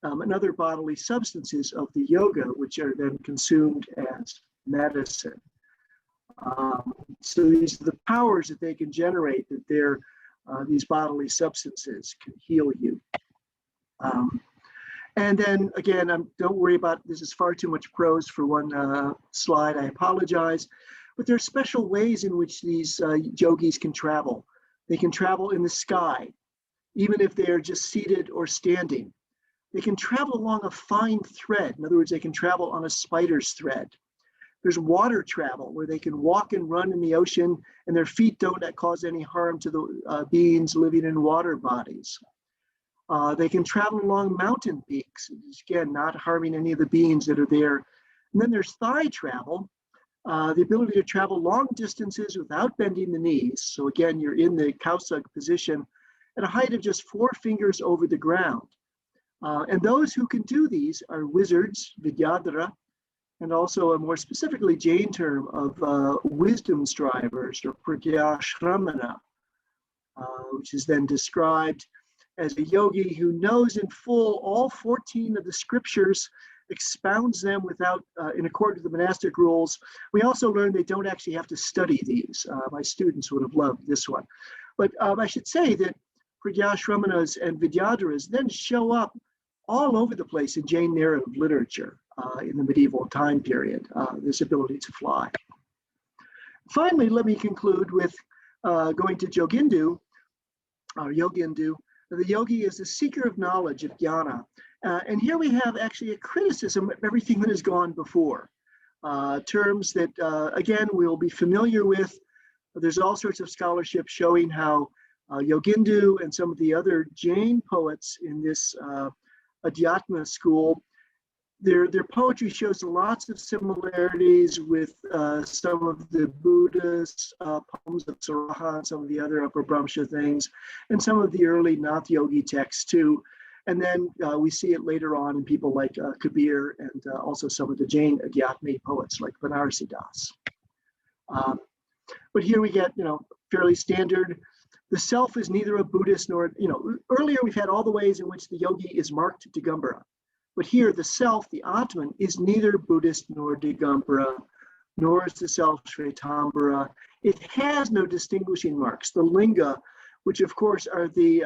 and other bodily substances of the yoga, which are then consumed as medicine. So these are the powers that they can generate, that these bodily substances can heal you. And then again, don't worry about, this is far too much prose for one slide, I apologize. But there are special ways in which these yogis can travel. They can travel in the sky, even if they are just seated or standing. They can travel along a fine thread. In other words, they can travel on a spider's thread. There's water travel, where they can walk and run in the ocean and their feet don't cause any harm to the beings living in water bodies. They can travel along mountain peaks, again, not harming any of the beings that are there. And then there's thigh travel, the ability to travel long distances without bending the knees. So again, you're in the kausag position at a height of just 4 fingers over the ground. And those who can do these are wizards, vidyadhara, and also a more specifically Jain term of wisdom strivers, or pragyashramana, which is then described as a yogi who knows in full all 14 of the scriptures expounds them without, in accordance with the monastic rules. We also learned they don't actually have to study these. My students would have loved this one. But I should say that Pragyashramanas and Vidyadharas then show up all over the place in Jain narrative literature in the medieval time period, this ability to fly. Finally, let me conclude with going to Yogindu, or Yogindu. The yogi is the seeker of knowledge, of jnana. And here we have actually a criticism of everything that has gone before. Terms that, again, we'll be familiar with. There's all sorts of scholarship showing how Yogindu and some of the other Jain poets in this Adhyatma school, their poetry shows lots of similarities with some of the Buddhist poems of Saraha and some of the other Upper Brahmsha things, and some of the early Nath Yogi texts too. And then we see it later on in people like Kabir and also some of the Jain Adhyatmi poets like Banarsi Das. But here we get, fairly standard. The self is neither a Buddhist nor, earlier we've had all the ways in which the yogi is marked Digambara. But here the self, the Atman, is neither Buddhist nor Digambara, nor is the self Shvetambara. It has no distinguishing marks. The linga, which of course are the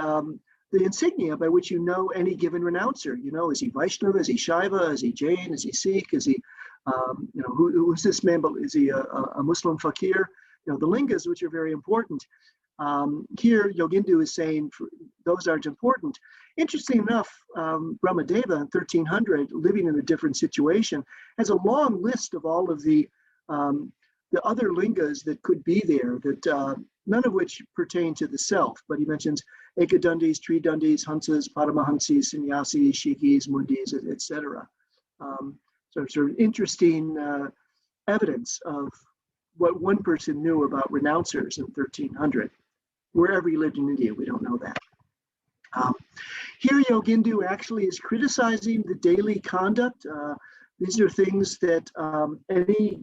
insignia by which you know any given renouncer. Is he Vaishnava? Is he Shaiva? Is he Jain? Is he Sikh? Is he, who's this man? But is he a Muslim fakir? The lingas, which are very important. Here, Yogindu is saying those aren't important. Interesting enough, Brahmadeva in 1300, living in a different situation, has a long list of all of the other lingas that could be there, that none of which pertain to the self. But he mentions Ekadundis, Tridundis, Hansas, Paramahansis, Sannyasis, Shikis, Mundis, etc. So sort of interesting evidence of what one person knew about renouncers in 1300. Wherever he lived in India, we don't know that. Here, Yogindu actually is criticizing the daily conduct. These are things that any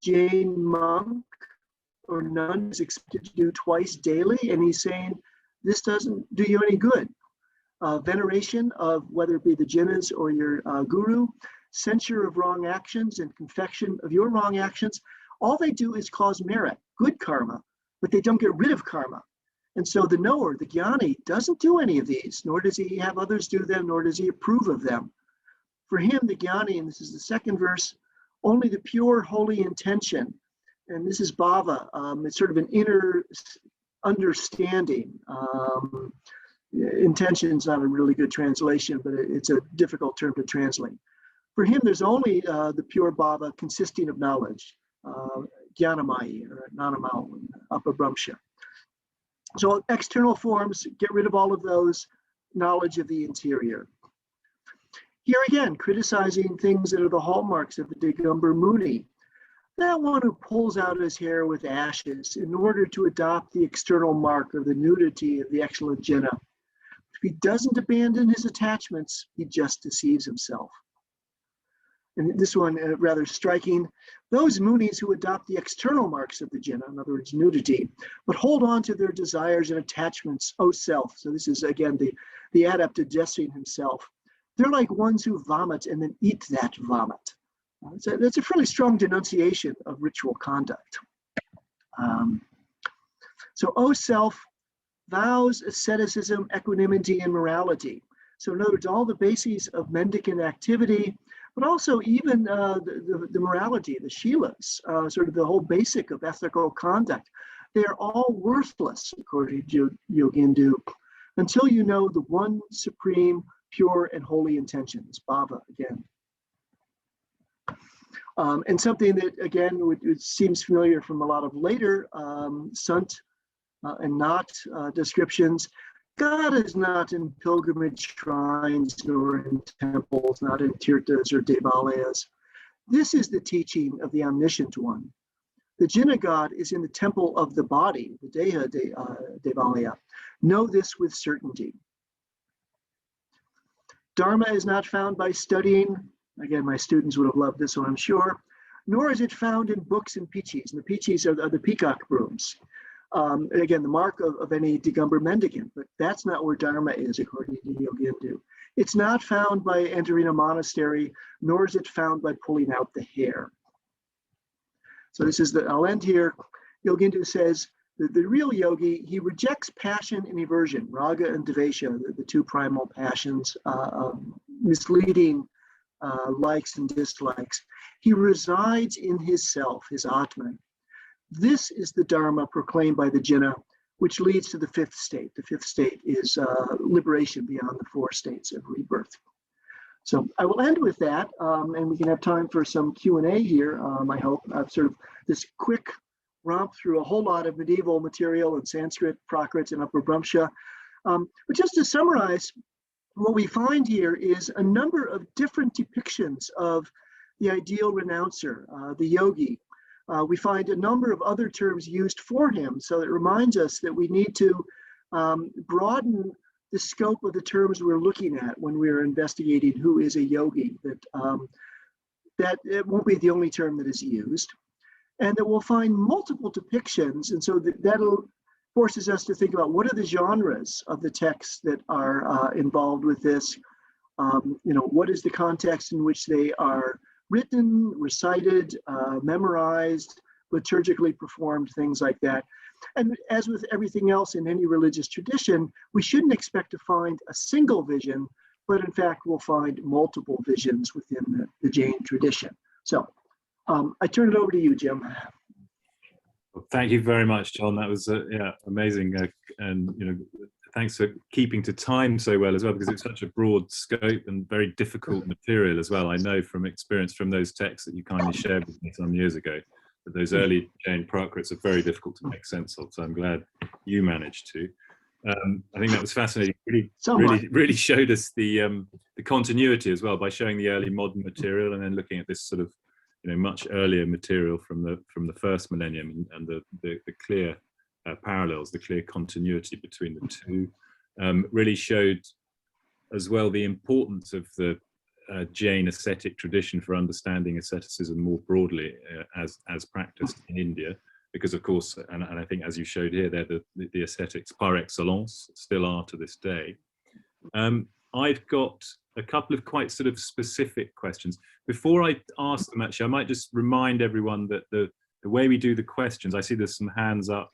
Jain monk or nun is expected to do twice daily, and he's saying this doesn't do you any good. Veneration of whether it be the jivas or your guru, censure of wrong actions and confection of your wrong actions, all they do is cause merit, good karma, but they don't get rid of karma. And so the knower, the jnani, doesn't do any of these, nor does he have others do them, nor does he approve of them. For him, the jnani, and this is the second verse, only the pure, holy intention, and this is bhava, it's sort of an inner understanding. Intention is not a really good translation, but it's a difficult term to translate. For him, there's only the pure bhava consisting of knowledge, jnanamaya or nanamau, Upper Brahmsha. So external forms, get rid of all of those, knowledge of the interior. Here again, criticizing things that are the hallmarks of the Digambar Muni. That one who pulls out his hair with ashes in order to adopt the external mark of the nudity of the excellent jina. If he doesn't abandon his attachments, he just deceives himself. And this one, rather striking, those munis who adopt the external marks of the jina, in other words, nudity, but hold on to their desires and attachments, O self. So this is, again, the adept addressing himself. They're like ones who vomit and then eat that vomit. That's a fairly strong denunciation of ritual conduct. So, O self, vows, asceticism, equanimity, and morality. So in other words, all the bases of mendicant activity, but also even the morality, the shilas, sort of the whole basic of ethical conduct. They're all worthless, according to Yogindu, until you know the one supreme, pure, and holy intentions, bhava again. And something that, again, it seems familiar from a lot of later Sant and Nat descriptions. God is not in pilgrimage shrines, nor in temples, not in tirthas or devalayas. This is the teaching of the omniscient one. The jina God is in the temple of the body, the deha devalaya. Know this with certainty. Dharma is not found by studying. Again, my students would have loved this one, I'm sure. Nor is it found in books and pichis. And the pichis are the peacock brooms. Again, the mark of any Digambar mendicant, but that's not where Dharma is, according to Yogindu. It's not found by entering a monastery, nor is it found by pulling out the hair. So this is I'll end here. Yogindu says that the real yogi, he rejects passion and aversion, raga and devesha, the two primal passions, misleading likes and dislikes. He resides in his self, his atman. This is the dharma proclaimed by the Jinna, which leads to the fifth state. The fifth state is liberation beyond the four states of rebirth. So I will end with that, and we can have time for some Q&A here, I hope. Sort of this quick romp through a whole lot of medieval material in Sanskrit, Prakrit, and Upper Brahmsha. But just to summarize, what we find here is a number of different depictions of the ideal renouncer, the yogi. We find a number of other terms used for him, so it reminds us that we need to broaden the scope of the terms we're looking at when we're investigating who is a yogi, that it won't be the only term that is used, and that we'll find multiple depictions, and so that'll forces us to think about what are the genres of the texts that are involved with this. What is the context in which they are written, recited, memorized, liturgically performed, things like that. And as with everything else in any religious tradition, we shouldn't expect to find a single vision, but in fact, we'll find multiple visions within the Jain tradition. So I turn it over to you, Jim. Well, thank you very much, John. That was amazing, and thanks for keeping to time so well as well, because it's such a broad scope and very difficult material as well. I know from experience from those texts that you kindly shared with me some years ago that those early Jain Prakrits are very difficult to make sense of. So I'm glad you managed to. I think that was fascinating. Really showed us the continuity as well by showing the early modern material and then looking at this sort of much earlier material from the first millennium and the clear parallels, the clear continuity between the two. Really showed as well the importance of the Jain ascetic tradition for understanding asceticism more broadly as practiced in India, because of course, and I think as you showed here, they're the ascetics par excellence, still are to this day. I've got a couple of quite sort of specific questions. Before I ask them, actually, I might just remind everyone that the way we do the questions, I see there's some hands up,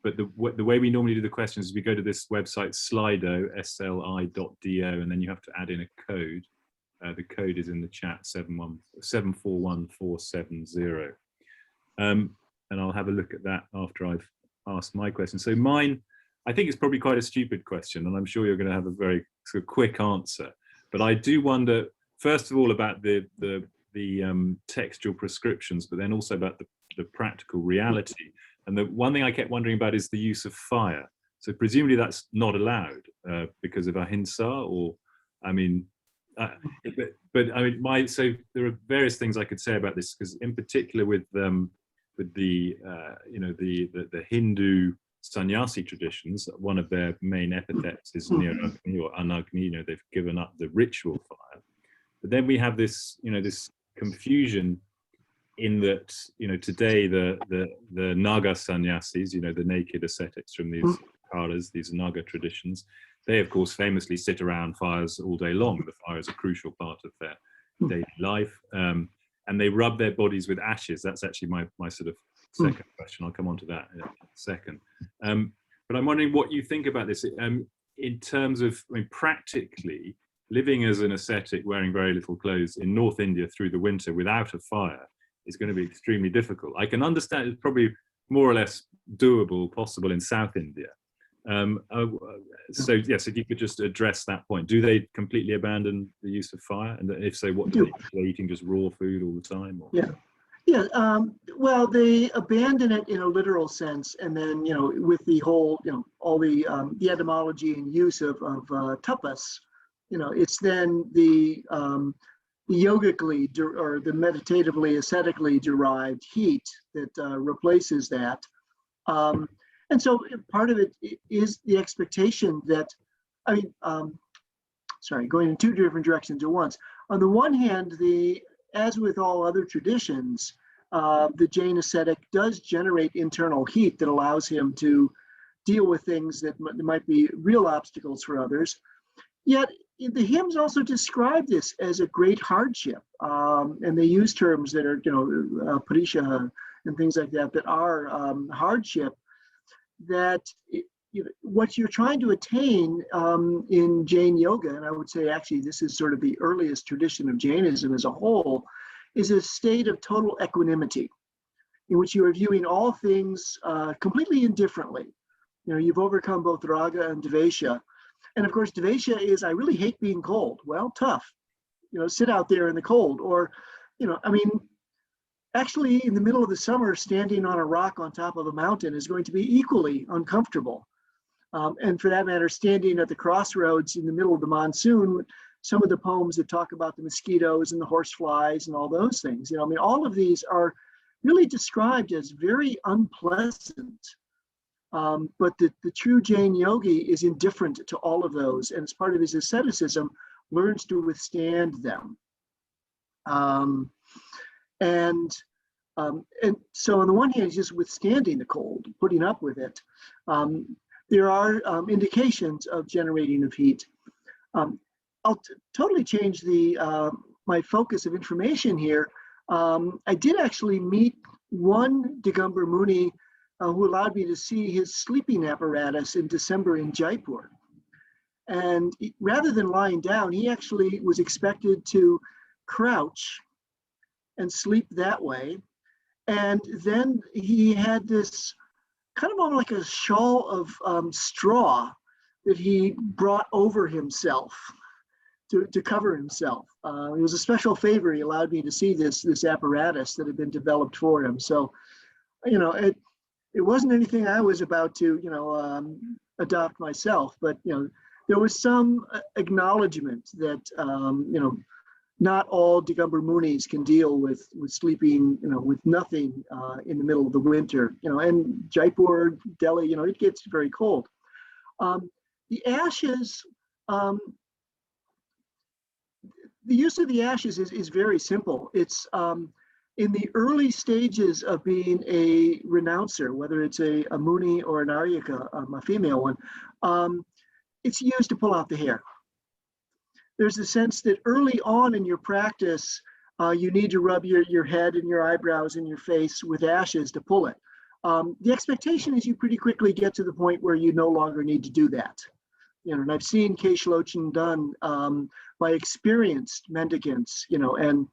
but the way we normally do the questions is we go to this website, Slido, sli.do, and then you have to add in a code. The code is in the chat, 741470. And I'll have a look at that after I've asked my question. So mine, I think it's probably quite a stupid question, and I'm sure you're going to have a very sort of quick answer. But I do wonder, first of all, about the textual prescriptions, but then also about the practical reality. And the one thing I kept wondering about is the use of fire. So presumably that's not allowed because of ahimsa, or I mean, but I mean, so there are various things I could say about this, because in particular with the Hindu sannyasi traditions, one of their main epithets is niragni or anagni. They've given up the ritual fire. But then we have this, this confusion in that, today the Naga sannyasis, the naked ascetics from these karas, these Naga traditions, they of course famously sit around fires all day long. The fire is a crucial part of their daily life, and they rub their bodies with ashes. That's actually my sort of second question. I'll come on to that in a second. But I'm wondering what you think about this in terms of, practically living as an ascetic wearing very little clothes in North India through the winter without a fire is going to be extremely difficult. I can understand it's probably more or less doable, possible in South India. So yes, if you could just address that point. Do they completely abandon the use of fire? And if so, what do they eat? Are they eating just raw food all the time? Or? Well, they abandon it in a literal sense, and then with the whole all the etymology and use of tapas, it's then the yogically or the meditatively ascetically derived heat that replaces that, and so part of it is the expectation that going in two different directions at once. On the one hand, as with all other traditions, the Jain ascetic does generate internal heat that allows him to deal with things that might be real obstacles for others. Yet the hymns also describe this as a great hardship, and they use terms that are, parisha and things like that, that are hardship. That what you're trying to attain in Jain yoga, and I would say actually this is sort of the earliest tradition of Jainism as a whole, is a state of total equanimity, in which you are viewing all things completely indifferently. You've overcome both raga and devesha. And of course, devesha is, I really hate being cold. Well, tough. Sit out there in the cold. Or, actually in the middle of the summer, standing on a rock on top of a mountain is going to be equally uncomfortable. And for that matter, standing at the crossroads in the middle of the monsoon, some of the poems that talk about the mosquitoes and the horseflies and all those things, all of these are really described as very unpleasant. But the true Jain yogi is indifferent to all of those, and as part of his asceticism, learns to withstand them. And so on the one hand, he's just withstanding the cold, putting up with it. There are indications of generating of heat. I'll totally change my focus of information here. I did actually meet one Digambar Muni who allowed me to see his sleeping apparatus in December in Jaipur. And rather than lying down, he actually was expected to crouch and sleep that way. And then he had this kind of almost like a shawl of straw that he brought over himself to cover himself. It was a special favor. He allowed me to see this apparatus that had been developed for him. So, it wasn't anything I was about to, adopt myself, but, there was some acknowledgement that, not all Digambar Munis can deal with sleeping, with nothing in the middle of the winter, and Jaipur, Delhi, it gets very cold. The ashes, the use of the ashes is very simple. It's in the early stages of being a renouncer, whether it's a muni or an aryaka, a female one, it's used to pull out the hair. There's a sense that early on in your practice, you need to rub your head and your eyebrows and your face with ashes to pull it. The expectation is you pretty quickly get to the point where you no longer need to do that. And I've seen Keshlochan done by experienced mendicants, and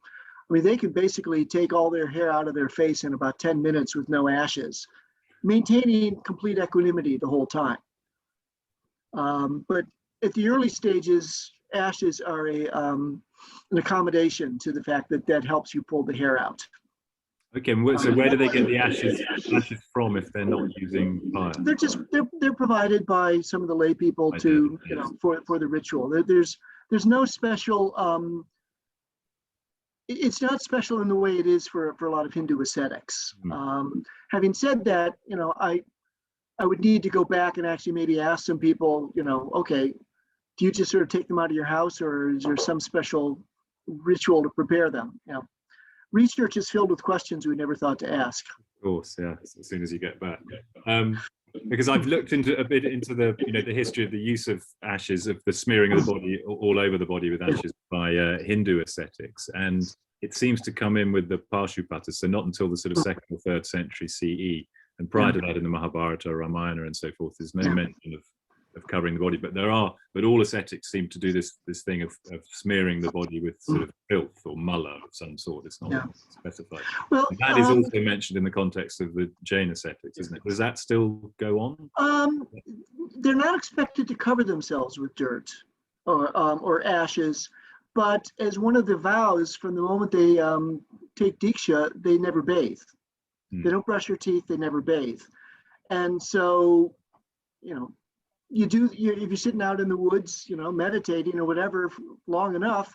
they can basically take all their hair out of their face in about 10 minutes with no ashes, maintaining complete equanimity the whole time. But at the early stages, ashes are an accommodation to the fact that helps you pull the hair out. Okay, so where do they get the ashes from if they're not using fire? They're provided by some of the lay people for the ritual. There's no special. It's not special in the way it is for a lot of Hindu ascetics. Having said that, I would need to go back and actually maybe ask some people, okay, do you just sort of take them out of your house, or is there some special ritual to prepare them? Research is filled with questions we never thought to ask. Of course, yeah. As soon as you get back, because I've looked into the the history of the use of ashes, of the smearing of the body all over the body with ashes by Hindu ascetics, and it seems to come in with the Pashupatas, so not until the sort of 2nd or 3rd century CE, and prior to that in the Mahabharata, Ramayana, and so forth, there's no mention of covering the body, but all ascetics seem to do this thing of smearing the body with sort of filth or mala of some sort. It's not specified. Well, and that is also mentioned in the context of the Jain ascetics, isn't it? Does that still go on? They're not expected to cover themselves with dirt or ashes, but as one of the vows, from the moment they take diksha, they never bathe. They don't brush their teeth. They never bathe, and so if you're sitting out in the woods, meditating or whatever long enough,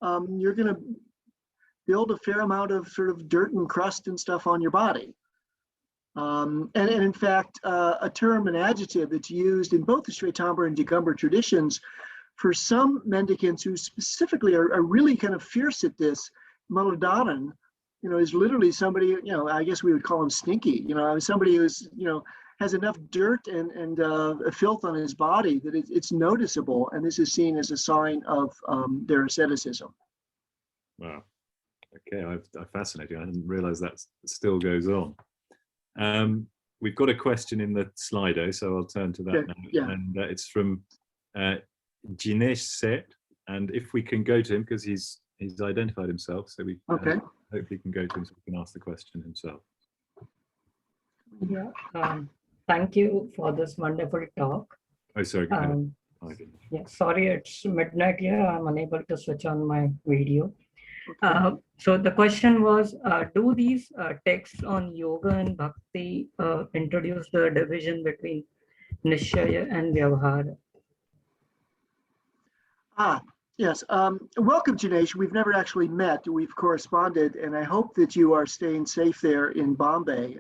you're going to build a fair amount of sort of dirt and crust and stuff on your body. And in fact, a term, an adjective that's used in both the Shvetambara and Digambar traditions for some mendicants who specifically are really kind of fierce at this, Muladharan, is literally somebody, I guess we would call him stinky, somebody who's, has enough dirt and filth on his body that it's noticeable, and this is seen as a sign of their asceticism. Wow. Okay, I'm fascinating. I didn't realize that still goes on. We've got a question in the Slido, so I'll turn to that now. Yeah. And it's from Jinesh Set, and if we can go to him, because he's identified himself, so we hopefully can go to him so we can ask the question himself. Yeah, thank you for this wonderful talk. Oh, sorry. Go ahead. Yeah, sorry, it's midnight here. I'm unable to switch on my video. So the question was, do these texts on yoga and bhakti introduce the division between nishchaya and vyavahara? Yes. Welcome, Jinesh. We've never actually met. We've corresponded, and I hope that you are staying safe there in Bombay.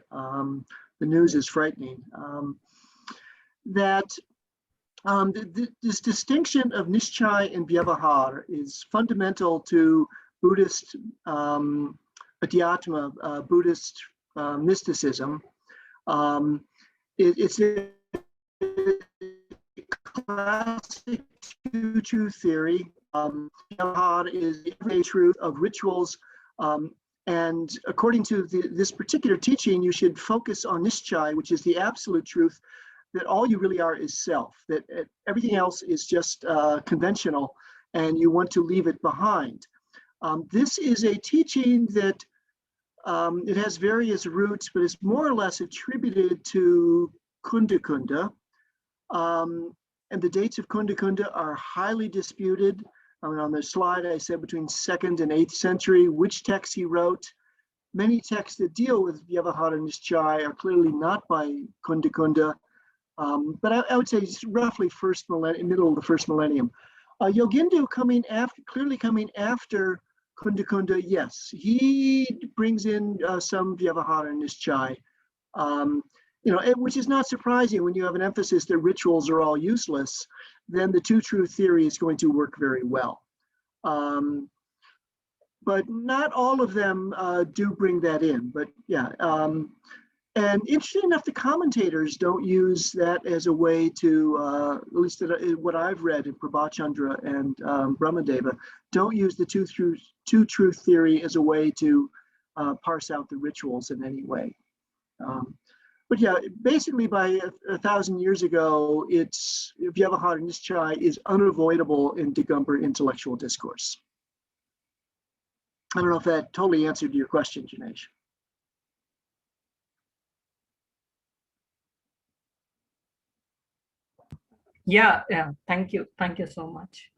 The news is frightening. This distinction of nishchaya and vyavahara is fundamental to Buddhist adhyatma, Buddhist mysticism. It's a classic two-truth theory. Vyavahara is the everyday truth of rituals, and according to this particular teaching, you should focus on nishchaya, which is the absolute truth, that all you really are is self, that everything else is just conventional, and you want to leave it behind. This is a teaching that it has various roots, but it's more or less attributed to Kunda Kunda. And the dates of Kunda Kunda are highly disputed. I mean, on the slide, I said between 2nd and 8th century, which texts he wrote. Many texts that deal with Vyavahara and Nishchaya are clearly not by Kunda Kunda, but I would say it's roughly middle of the first millennium. Yogindu clearly coming after Kunda Kunda, yes, he brings in some Vyavahara and Nishchaya. Which is not surprising when you have an emphasis that rituals are all useless, then the two-truth theory is going to work very well. But not all of them do bring that in, but yeah. And interesting enough, the commentators don't use that as a way to, at least what I've read in Prabhachandra and Brahmadeva, don't use the two-truth theory as a way to parse out the rituals in any way. But yeah, basically by 1,000 years ago, it's Vyavahara Nishchaya is unavoidable in Digambar intellectual discourse. I don't know if that totally answered your question, Jinesh. Yeah, thank you so much.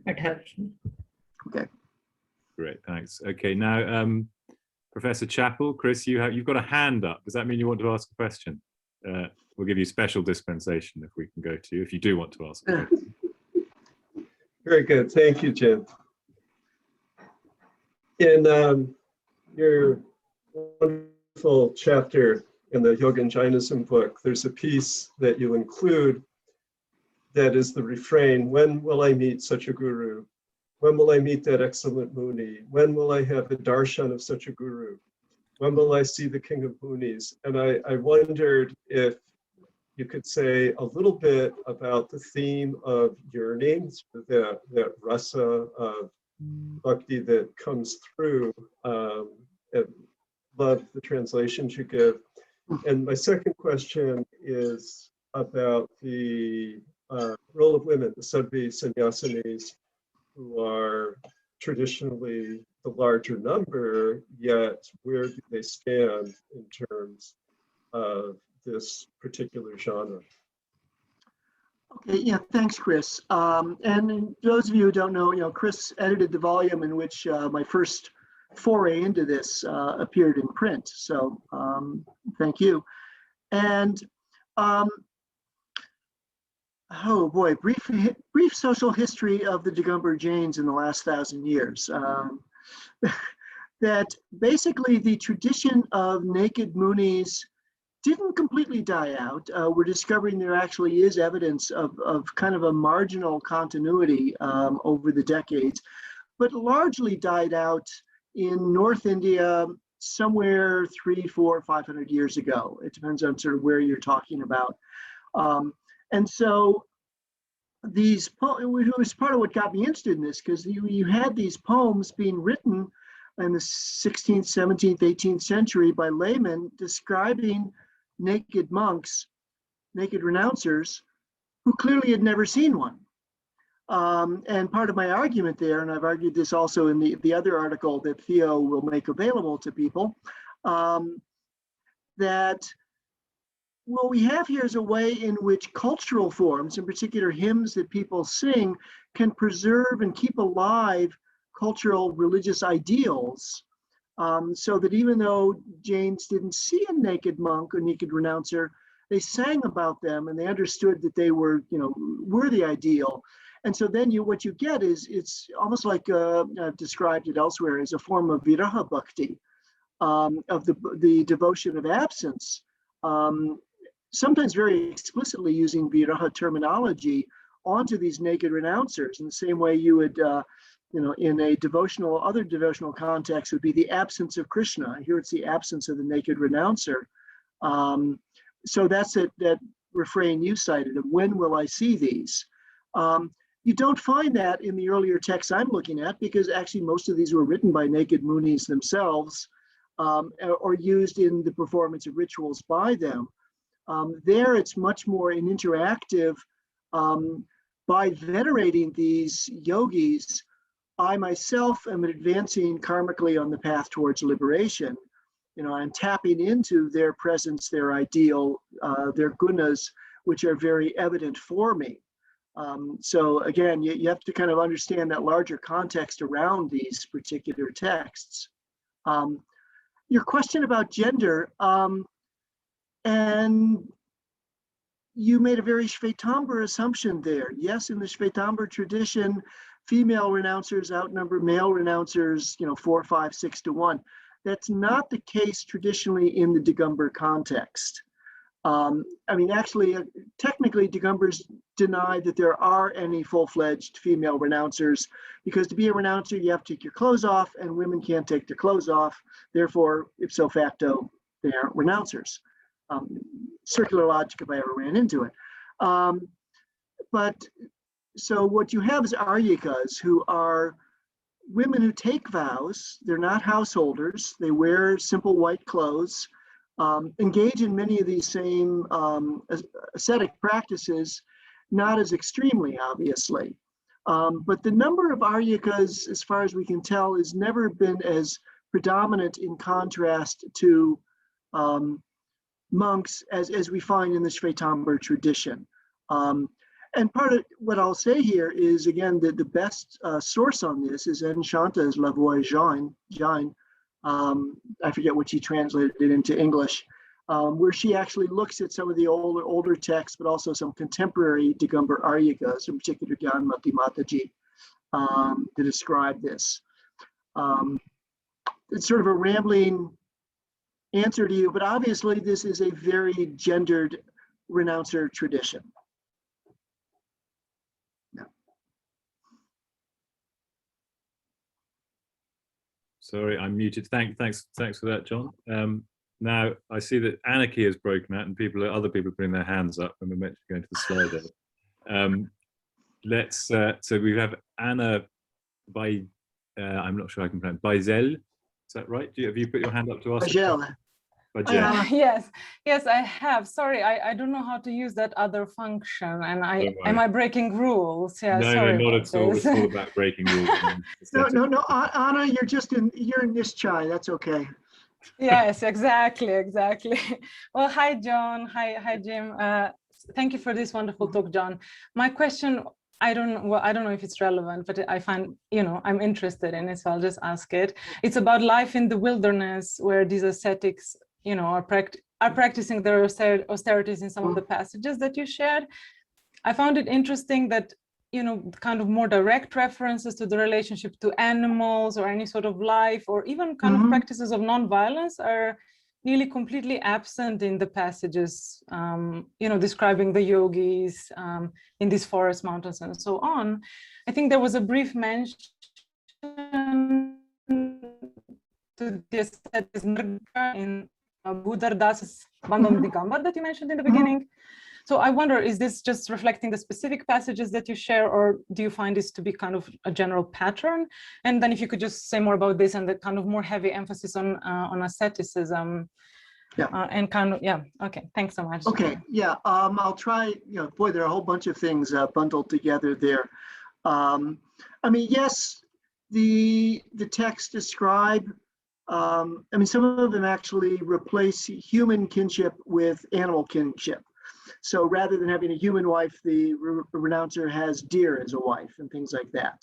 It helps me. Okay. Great, thanks. Okay, now Professor Chappell, Chris, you've got a hand up. Does that mean you want to ask a question? We'll give you special dispensation if we can go to you, if you do want to ask a question. Very good, thank you, Jim. In your wonderful chapter in the Yoga and Jainism book, there's a piece that you include that is the refrain, when will I meet such a guru? When will I meet that excellent muni? When will I have the darshan of such a guru? When will I see the king of munis? And I wondered if you could say a little bit about the theme of yearning, that rasa of bhakti that comes through. And love the translations you give. And my second question is about the role of women, the Sadhvi Sannyasinis, who are traditionally the larger number, yet where do they stand in terms of this particular genre? Okay, yeah, thanks, Chris. And those of you who don't know, Chris edited the volume in which my first foray into this appeared in print. So thank you. And oh boy, brief social history of the Digambar Jains in the last 1,000 years. That basically the tradition of naked munis didn't completely die out. We're discovering there actually is evidence of kind of a marginal continuity over the decades, but largely died out in North India, somewhere 300, 400, 500 years ago. It depends on sort of where you're talking about. And so it was part of what got me interested in this, because you had these poems being written in the 16th, 17th, 18th century by laymen describing naked monks, naked renouncers, who clearly had never seen one. And part of my argument there, and I've argued this also in the other article that Theo will make available to people, that what we have here is a way in which cultural forms, in particular hymns that people sing, can preserve and keep alive cultural religious ideals, so that even though Jains didn't see a naked monk or naked renouncer, they sang about them and they understood that they were, were the ideal. And so then what you get is, it's almost like I've described it elsewhere as a form of viraha bhakti, of the devotion of absence, sometimes very explicitly using viraha terminology onto these naked renouncers, in the same way you would, in a other devotional context would be the absence of Krishna. Here it's the absence of the naked renouncer. So that's that refrain you cited of when will I see these? You don't find that in the earlier texts I'm looking at, because actually most of these were written by naked munis themselves, or used in the performance of rituals by them. There it's much more an interactive, by venerating these yogis, I myself am advancing karmically on the path towards liberation. I'm tapping into their presence, their ideal, their gunas, which are very evident for me. So again, you have to kind of understand that larger context around these particular texts. Your question about gender, and you made a very Shvetambara assumption there. Yes, in the Shvetambara tradition, female renouncers outnumber male renouncers, 4, 5, 6 to 1. That's not the case traditionally in the Digambar context. Actually, technically, Digambars deny that there are any full-fledged female renouncers, because to be a renouncer, you have to take your clothes off, and women can't take their clothes off. Therefore, ipso facto, they aren't renouncers. Circular logic if I ever ran into it. So what you have is aryikas, who are women who take vows. They're not householders. They wear simple white clothes, engage in many of these same ascetic practices, not as extremely, obviously. But the number of aryikas, as far as we can tell, has never been as predominant in contrast to monks as we find in the Shvetambara tradition. And part of what I'll say here is, again, that the best source on this is N. Shanta's La Voix Jain. I forget what she translated it into English, where she actually looks at some of the older texts, but also some contemporary Digambar Aryikas, in particular Gyanmati Mataji, to describe this. It's sort of a rambling answer to you, but obviously this is a very gendered renouncer tradition. Sorry, I'm muted. Thanks for that, John. Now I see that anarchy has broken out, and other people are putting their hands up, and we're meant to go into the Slido. So we have Anna by I'm not sure I can pronounce Baizel. Is that right? Have you put your hand up to ask? Yes, I have. Sorry, I don't know how to use that other function, and am I breaking rules? Yeah, no, sorry. No, not at all. It's all about breaking rules. No, Anna, you're in this chai. That's okay. Yes, exactly. Well, hi, John. Hi, Jim. Thank you for this wonderful talk, John. My question, I don't know if it's relevant, but I find, I'm interested in it, so I'll just ask it. It's about life in the wilderness, where these ascetics, are practicing their austerities in some of the passages that you shared. I found it interesting that, kind of more direct references to the relationship to animals or any sort of life, or even kind of practices of non-violence are nearly completely absent in the passages, describing the yogis in these forest mountains and so on. I think there was a brief mention to to the asceticism in Buddha Das's Bandham Digambar that you mentioned in the beginning. So I wonder, is this just reflecting the specific passages that you share, or do you find this to be kind of a general pattern? And then if you could just say more about this and the kind of more heavy emphasis on asceticism. Yeah. And kind of, yeah, okay, thanks so much. Okay, yeah, I'll try, boy, there are a whole bunch of things bundled together there. I mean, yes, the texts describe, some of them actually replace human kinship with animal kinship. So rather than having a human wife, the renouncer has deer as a wife and things like that.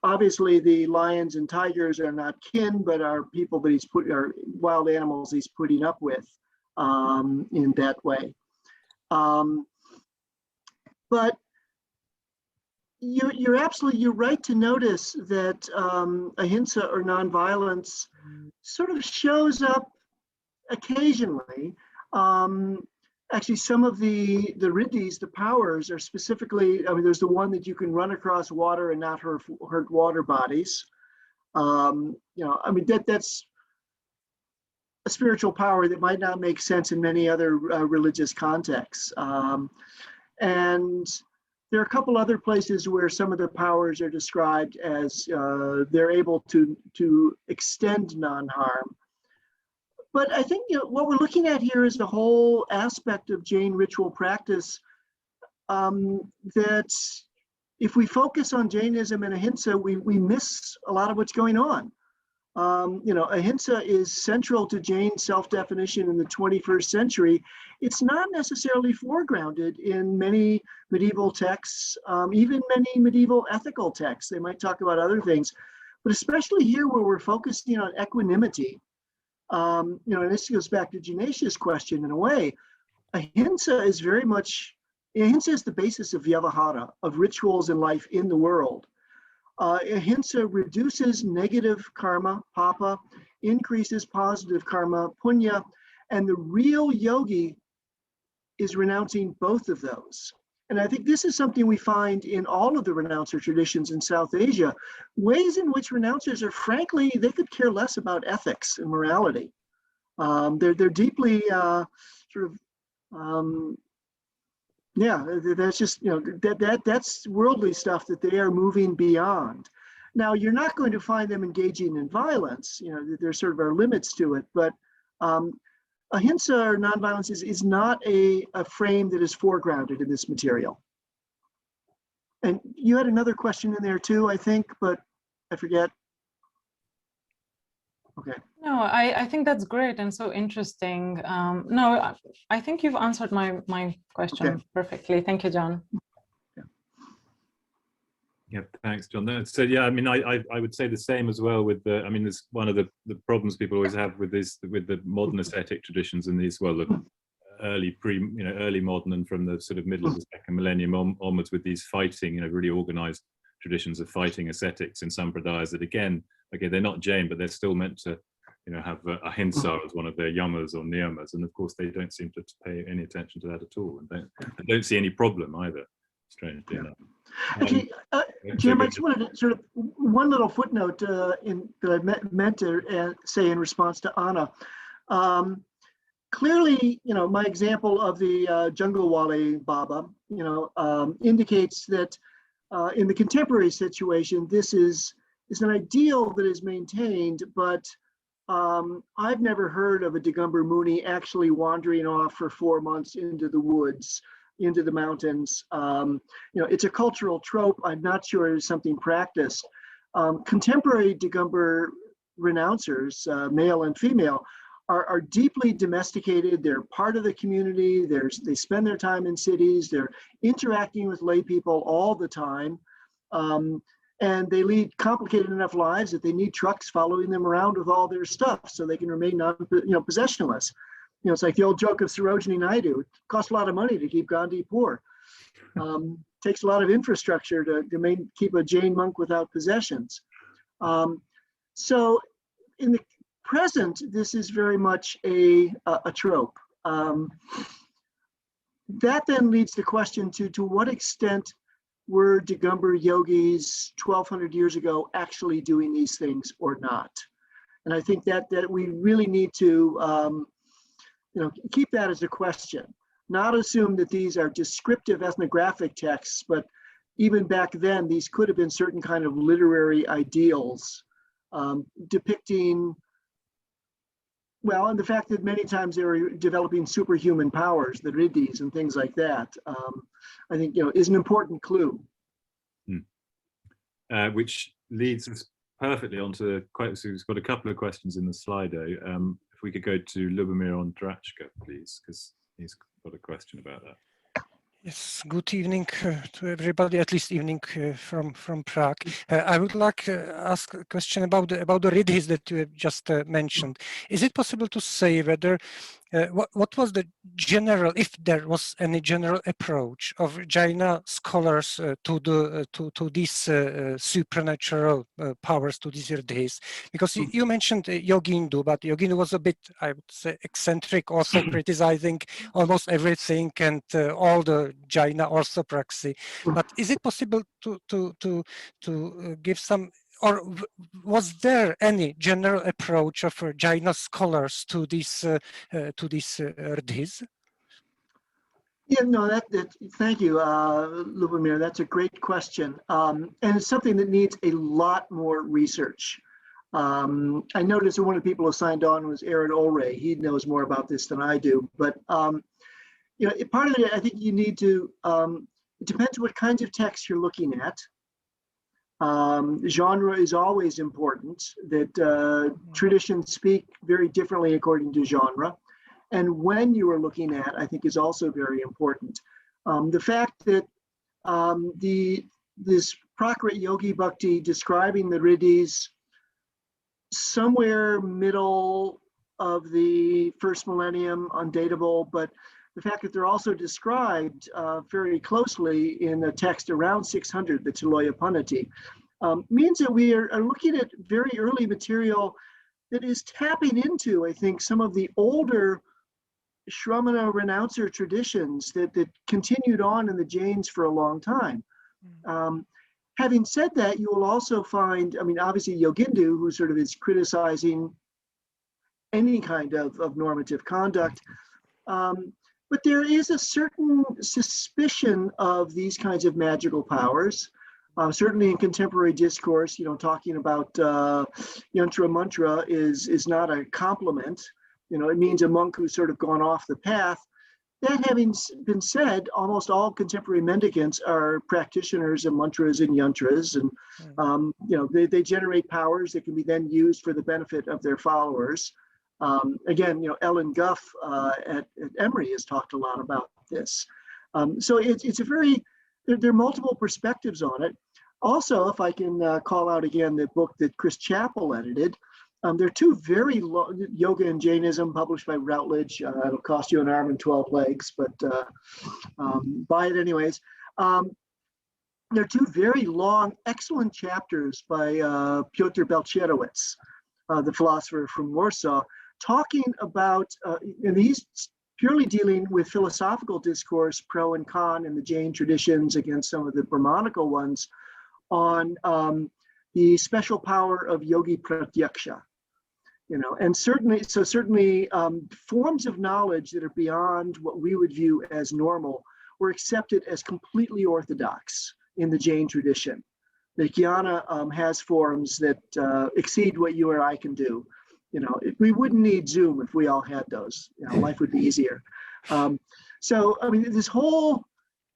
Obviously, the lions and tigers are not kin, but are people that are wild animals he's putting up with in that way. But you're right to notice that ahimsa or nonviolence sort of shows up occasionally. Actually, some of the riddhis, the powers, are specifically, there's the one that you can run across water and not hurt water bodies. That's a spiritual power that might not make sense in many other religious contexts. And there are a couple other places where some of the powers are described as they're able to extend non-harm. But I think what we're looking at here is the whole aspect of Jain ritual practice that if we focus on Jainism and ahimsa, we miss a lot of what's going on. Ahimsa is central to Jain self-definition in the 21st century. It's not necessarily foregrounded in many medieval texts, even many medieval ethical texts. They might talk about other things, but especially here where we're focusing on equanimity. And this goes back to Janesh's question in a way. Ahimsa is the basis of vyavahara, of rituals in life in the world. Ahimsa reduces negative karma, papa, increases positive karma, punya, and the real yogi is renouncing both of those. And I think this is something we find in all of the renouncer traditions in South Asia, ways in which renouncers are, frankly, they could care less about ethics and morality. They're deeply that's just, that's worldly stuff that they are moving beyond. Now, you're not going to find them engaging in violence. There sort of are limits to it, but ahimsa or nonviolence is not a frame that is foregrounded in this material. And you had another question in there too, I think, but I forget. Okay. No, I think that's great and so interesting. No, I think you've answered my question perfectly. Thank you, John. Yeah, thanks, John. So yeah, I would say the same as well with the, there's one of the problems people always have with the modern ascetic traditions and these, the early modern and from the sort of middle of the second millennium onwards with these fighting, really organized traditions of fighting ascetics in sampradayas that again, they're not Jain, but they're still meant to, have ahimsa as one of their yamas or niyamas, and of course they don't seem to pay any attention to that at all, and don't see any problem either. Strangely enough. Actually, Jim, I just wanted to sort of one little footnote that I meant to say in response to Anna. Clearly, my example of the Jungle Wale Baba, indicates that in the contemporary situation, this is an ideal that is maintained, but I've never heard of a Digambar Muni actually wandering off for 4 months into the woods, into the mountains. It's a cultural trope. I'm not sure it is something practiced. Contemporary Digambar renouncers, male and female, are deeply domesticated. They're part of the community. They spend their time in cities. They're interacting with lay people all the time. And they lead complicated enough lives that they need trucks following them around with all their stuff so they can remain possessionless. It's like the old joke of Sarojini Naidu. It costs a lot of money to keep Gandhi poor. Takes a lot of infrastructure to keep a Jain monk without possessions. So in the present, this is very much a trope. That then leads the question to what extent were Digambar yogis 1200 years ago actually doing these things or not? And I think that we really need to keep that as a question, not assume that these are descriptive ethnographic texts, but even back then, these could have been certain kind of literary ideals depicting, well, and the fact that many times they were developing superhuman powers, the riddhis and things like that, I think, is an important clue. Which leads us perfectly onto quite, so we've got a couple of questions in the Slido. If we could go to Lubomir Ondrachka, please, because he's got a question about that. Yes, good evening to everybody, at least evening from Prague. I would like to ask a question about the riddhis that you have just mentioned. Is it possible to say whether what was the general, if there was any general approach of Jaina scholars to these supernatural powers, to these riddhis? Because you mentioned Yogindu, but Yogindu was a bit, I would say, eccentric, also criticizing almost everything and all the Jaina orthopraxy. But is it possible to give some, or was there any general approach of Jaina scholars to these riddhis? Yeah, no, thank you, Lubomir. That's a great question. And it's something that needs a lot more research. I noticed that one of the people who signed on was Aaron Ulrey. He knows more about this than I do. But, part of it, I think you need to, it depends what kinds of texts you're looking at. Genre is always important, that traditions speak very differently according to genre. And when you are looking at, I think, is also very important. The fact that this Prakrit Yogi Bhakti describing the riddhis somewhere middle of the first millennium, undateable, but the fact that they're also described very closely in a text around 600, the Tiloyapanati, means that we are looking at very early material that is tapping into, I think, some of the older Shramana renouncer traditions that continued on in the Jains for a long time. Having said that, you will also find, I mean, obviously Yogindu, who sort of is criticizing any kind of normative conduct, but there is a certain suspicion of these kinds of magical powers. Certainly in contemporary discourse, talking about yantra mantra is not a compliment. It means a monk who's sort of gone off the path. That having been said, almost all contemporary mendicants are practitioners of mantras and yantras, and they generate powers that can be then used for the benefit of their followers. Again, Ellen Guff at Emory has talked a lot about this. So it's a very, there are multiple perspectives on it. Also, if I can call out again the book that Chris Chappell edited, there are two very long, Yoga and Jainism, published by Routledge. It'll cost you an arm and 12 legs, but buy it anyways. There are two very long, excellent chapters by Piotr Belcherowicz, the philosopher from Warsaw, talking about, and he's purely dealing with philosophical discourse, pro and con in the Jain traditions against some of the Brahmanical ones, on the special power of yogi pratyaksha. And certainly forms of knowledge that are beyond what we would view as normal were accepted as completely orthodox in the Jain tradition. The jnana has forms that exceed what you or I can do. We wouldn't need Zoom if we all had those. Life would be easier. So, I mean, this whole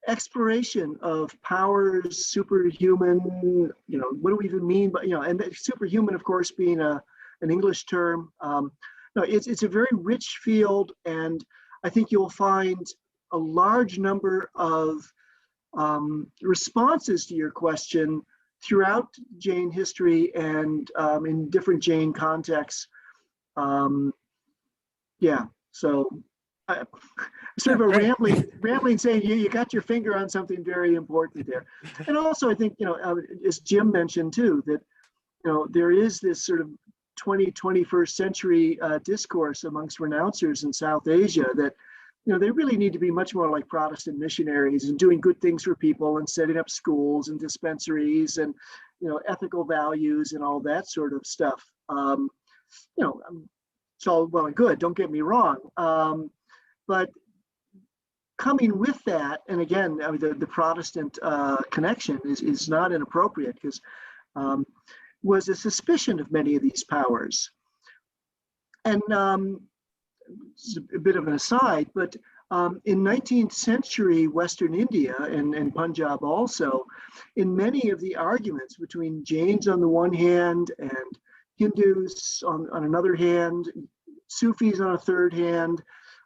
exploration of powers, superhuman, what do we even mean by, and superhuman, of course, being an English term. No, it's a very rich field, and I think you'll find a large number of responses to your question throughout Jain history and in different Jain contexts. Yeah, so sort of a rambling saying you got your finger on something very important there. And also I think, as Jim mentioned too, that, there is this sort of 21st century discourse amongst renouncers in South Asia that they really need to be much more like Protestant missionaries and doing good things for people and setting up schools and dispensaries and, ethical values and all that sort of stuff. It's all well and good, don't get me wrong. But coming with that, and again, the Protestant connection is not inappropriate, because was a suspicion of many of these powers. And it's a bit of an aside, but in 19th century Western India and Punjab also, in many of the arguments between Jains on the one hand and Hindus on another hand, Sufis on a third hand,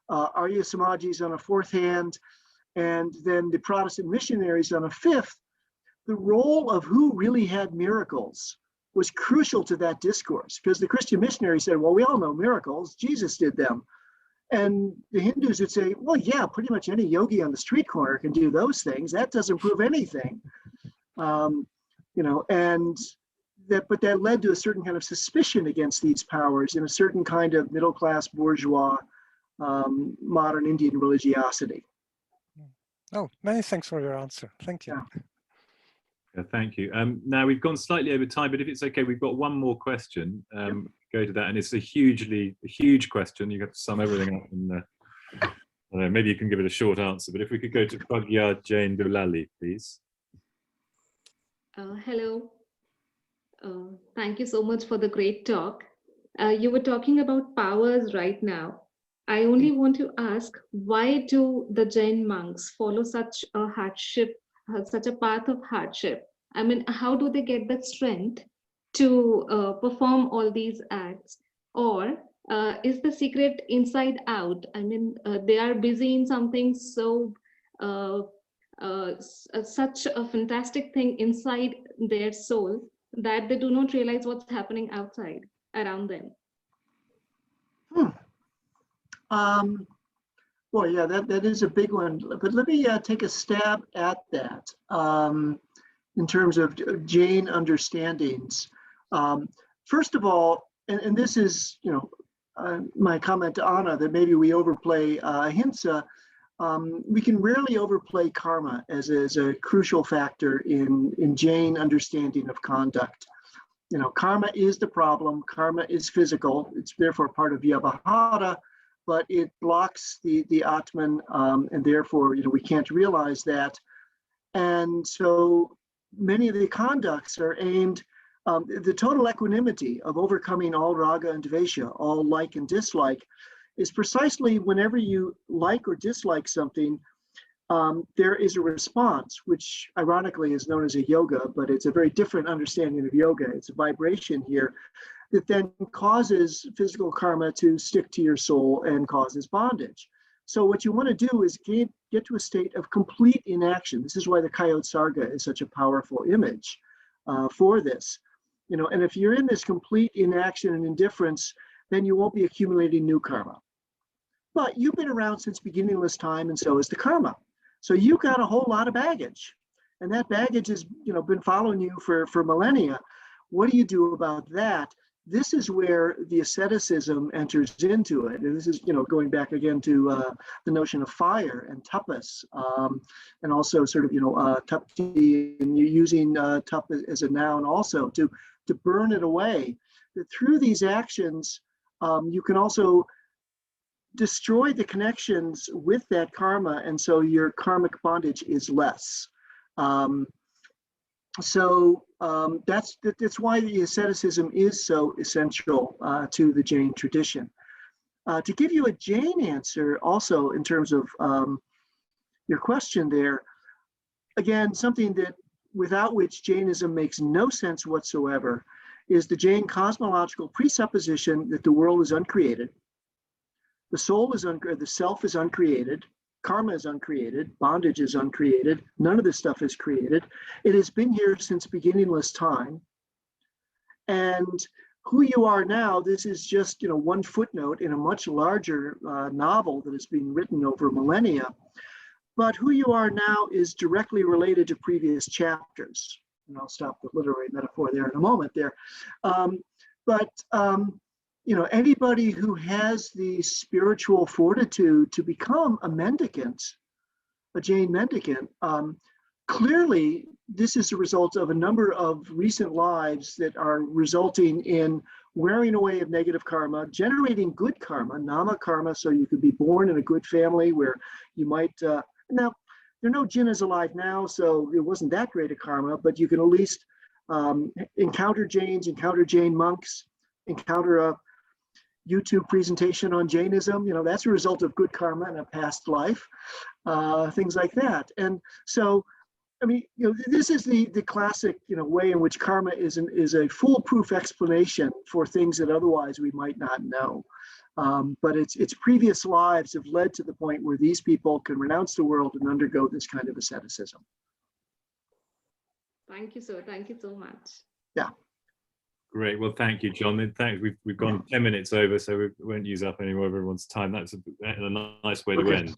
Arya Samajis on a fourth hand, and then the Protestant missionaries on a fifth, the role of who really had miracles was crucial to that discourse, because the Christian missionaries said, well, we all know miracles, Jesus did them. And the Hindus would say, well, yeah, pretty much any yogi on the street corner can do those things. That doesn't prove anything. But that led to a certain kind of suspicion against these powers in a certain kind of middle-class bourgeois modern Indian religiosity. Oh, many thanks for your answer. Thank you. Yeah, thank you. Now we've gone slightly over time, but if it's okay, we've got one more question. Go to that, and it's a huge question. You have to sum everything up, and I don't know, maybe you can give it a short answer. But if we could go to Digambar Jain Dulali, please. Hello. Thank you so much for the great talk. You were talking about powers right now. I only want to ask, why do the Jain monks follow such a hardship, such a path of hardship? I mean, how do they get the strength to perform all these acts? Or is the secret inside out? I mean, they are busy in something so such a fantastic thing inside their soul that they do not realize what's happening outside around them. Well, yeah, that is a big one. But let me take a stab at that in terms of Jain understandings. First of all, and this is, my comment to Anna, that maybe we overplay ahimsa. We can rarely overplay karma as a crucial factor in Jain understanding of conduct. Karma is the problem. Karma is physical. It's therefore part of Vyavahara, but it blocks the Atman, and therefore, we can't realize that. And so many of the conducts are aimed, the total equanimity of overcoming all raga and dvesha, all like and dislike, is precisely whenever you like or dislike something, there is a response, which ironically is known as a yoga, but it's a very different understanding of yoga. It's a vibration here that then causes physical karma to stick to your soul and causes bondage. So what you want to do is get to a state of complete inaction. This is why the Coyote Sarga is such a powerful image for this. And if you're in this complete inaction and indifference, then you won't be accumulating new karma. But you've been around since beginningless time, and so is the karma. So you've got a whole lot of baggage, and that baggage has been following you for millennia. What do you do about that? This is where the asceticism enters into it. And this is, going back again to the notion of fire and tapas, and also sort of, tapti, and you're using tap as a noun also to burn it away. That through these actions, you can also destroy the connections with that karma, and so your karmic bondage is less. So that's why the asceticism is so essential to the Jain tradition. To give you a Jain answer also in terms of your question there, again, something that without which Jainism makes no sense whatsoever is the Jain cosmological presupposition that the world is uncreated, the soul is the self is uncreated, karma is uncreated, bondage is uncreated, none of this stuff is created. It has been here since beginningless time. And who you are now, this is just one footnote in a much larger novel that has been written over millennia. But who you are now is directly related to previous chapters. And I'll stop the literary metaphor there in a moment there. anybody who has the spiritual fortitude to become a mendicant, a Jain mendicant, clearly this is a result of a number of recent lives that are resulting in wearing away of negative karma, generating good karma, nama karma, so you could be born in a good family where you might, now, there are no Jinnas alive now, so it wasn't that great a karma, but you can at least encounter Jains, encounter Jain monks, encounter a YouTube presentation on Jainism. That's a result of good karma in a past life, things like that. And so, this is the classic, way in which karma is a foolproof explanation for things that otherwise we might not know. But its previous lives have led to the point where these people can renounce the world and undergo this kind of asceticism. Thank you, sir. Thank you so much. Yeah. Great. Well, thank you, John. And thanks. We've gone 10 minutes over, so we won't use up any more of everyone's time. That's a nice way to end.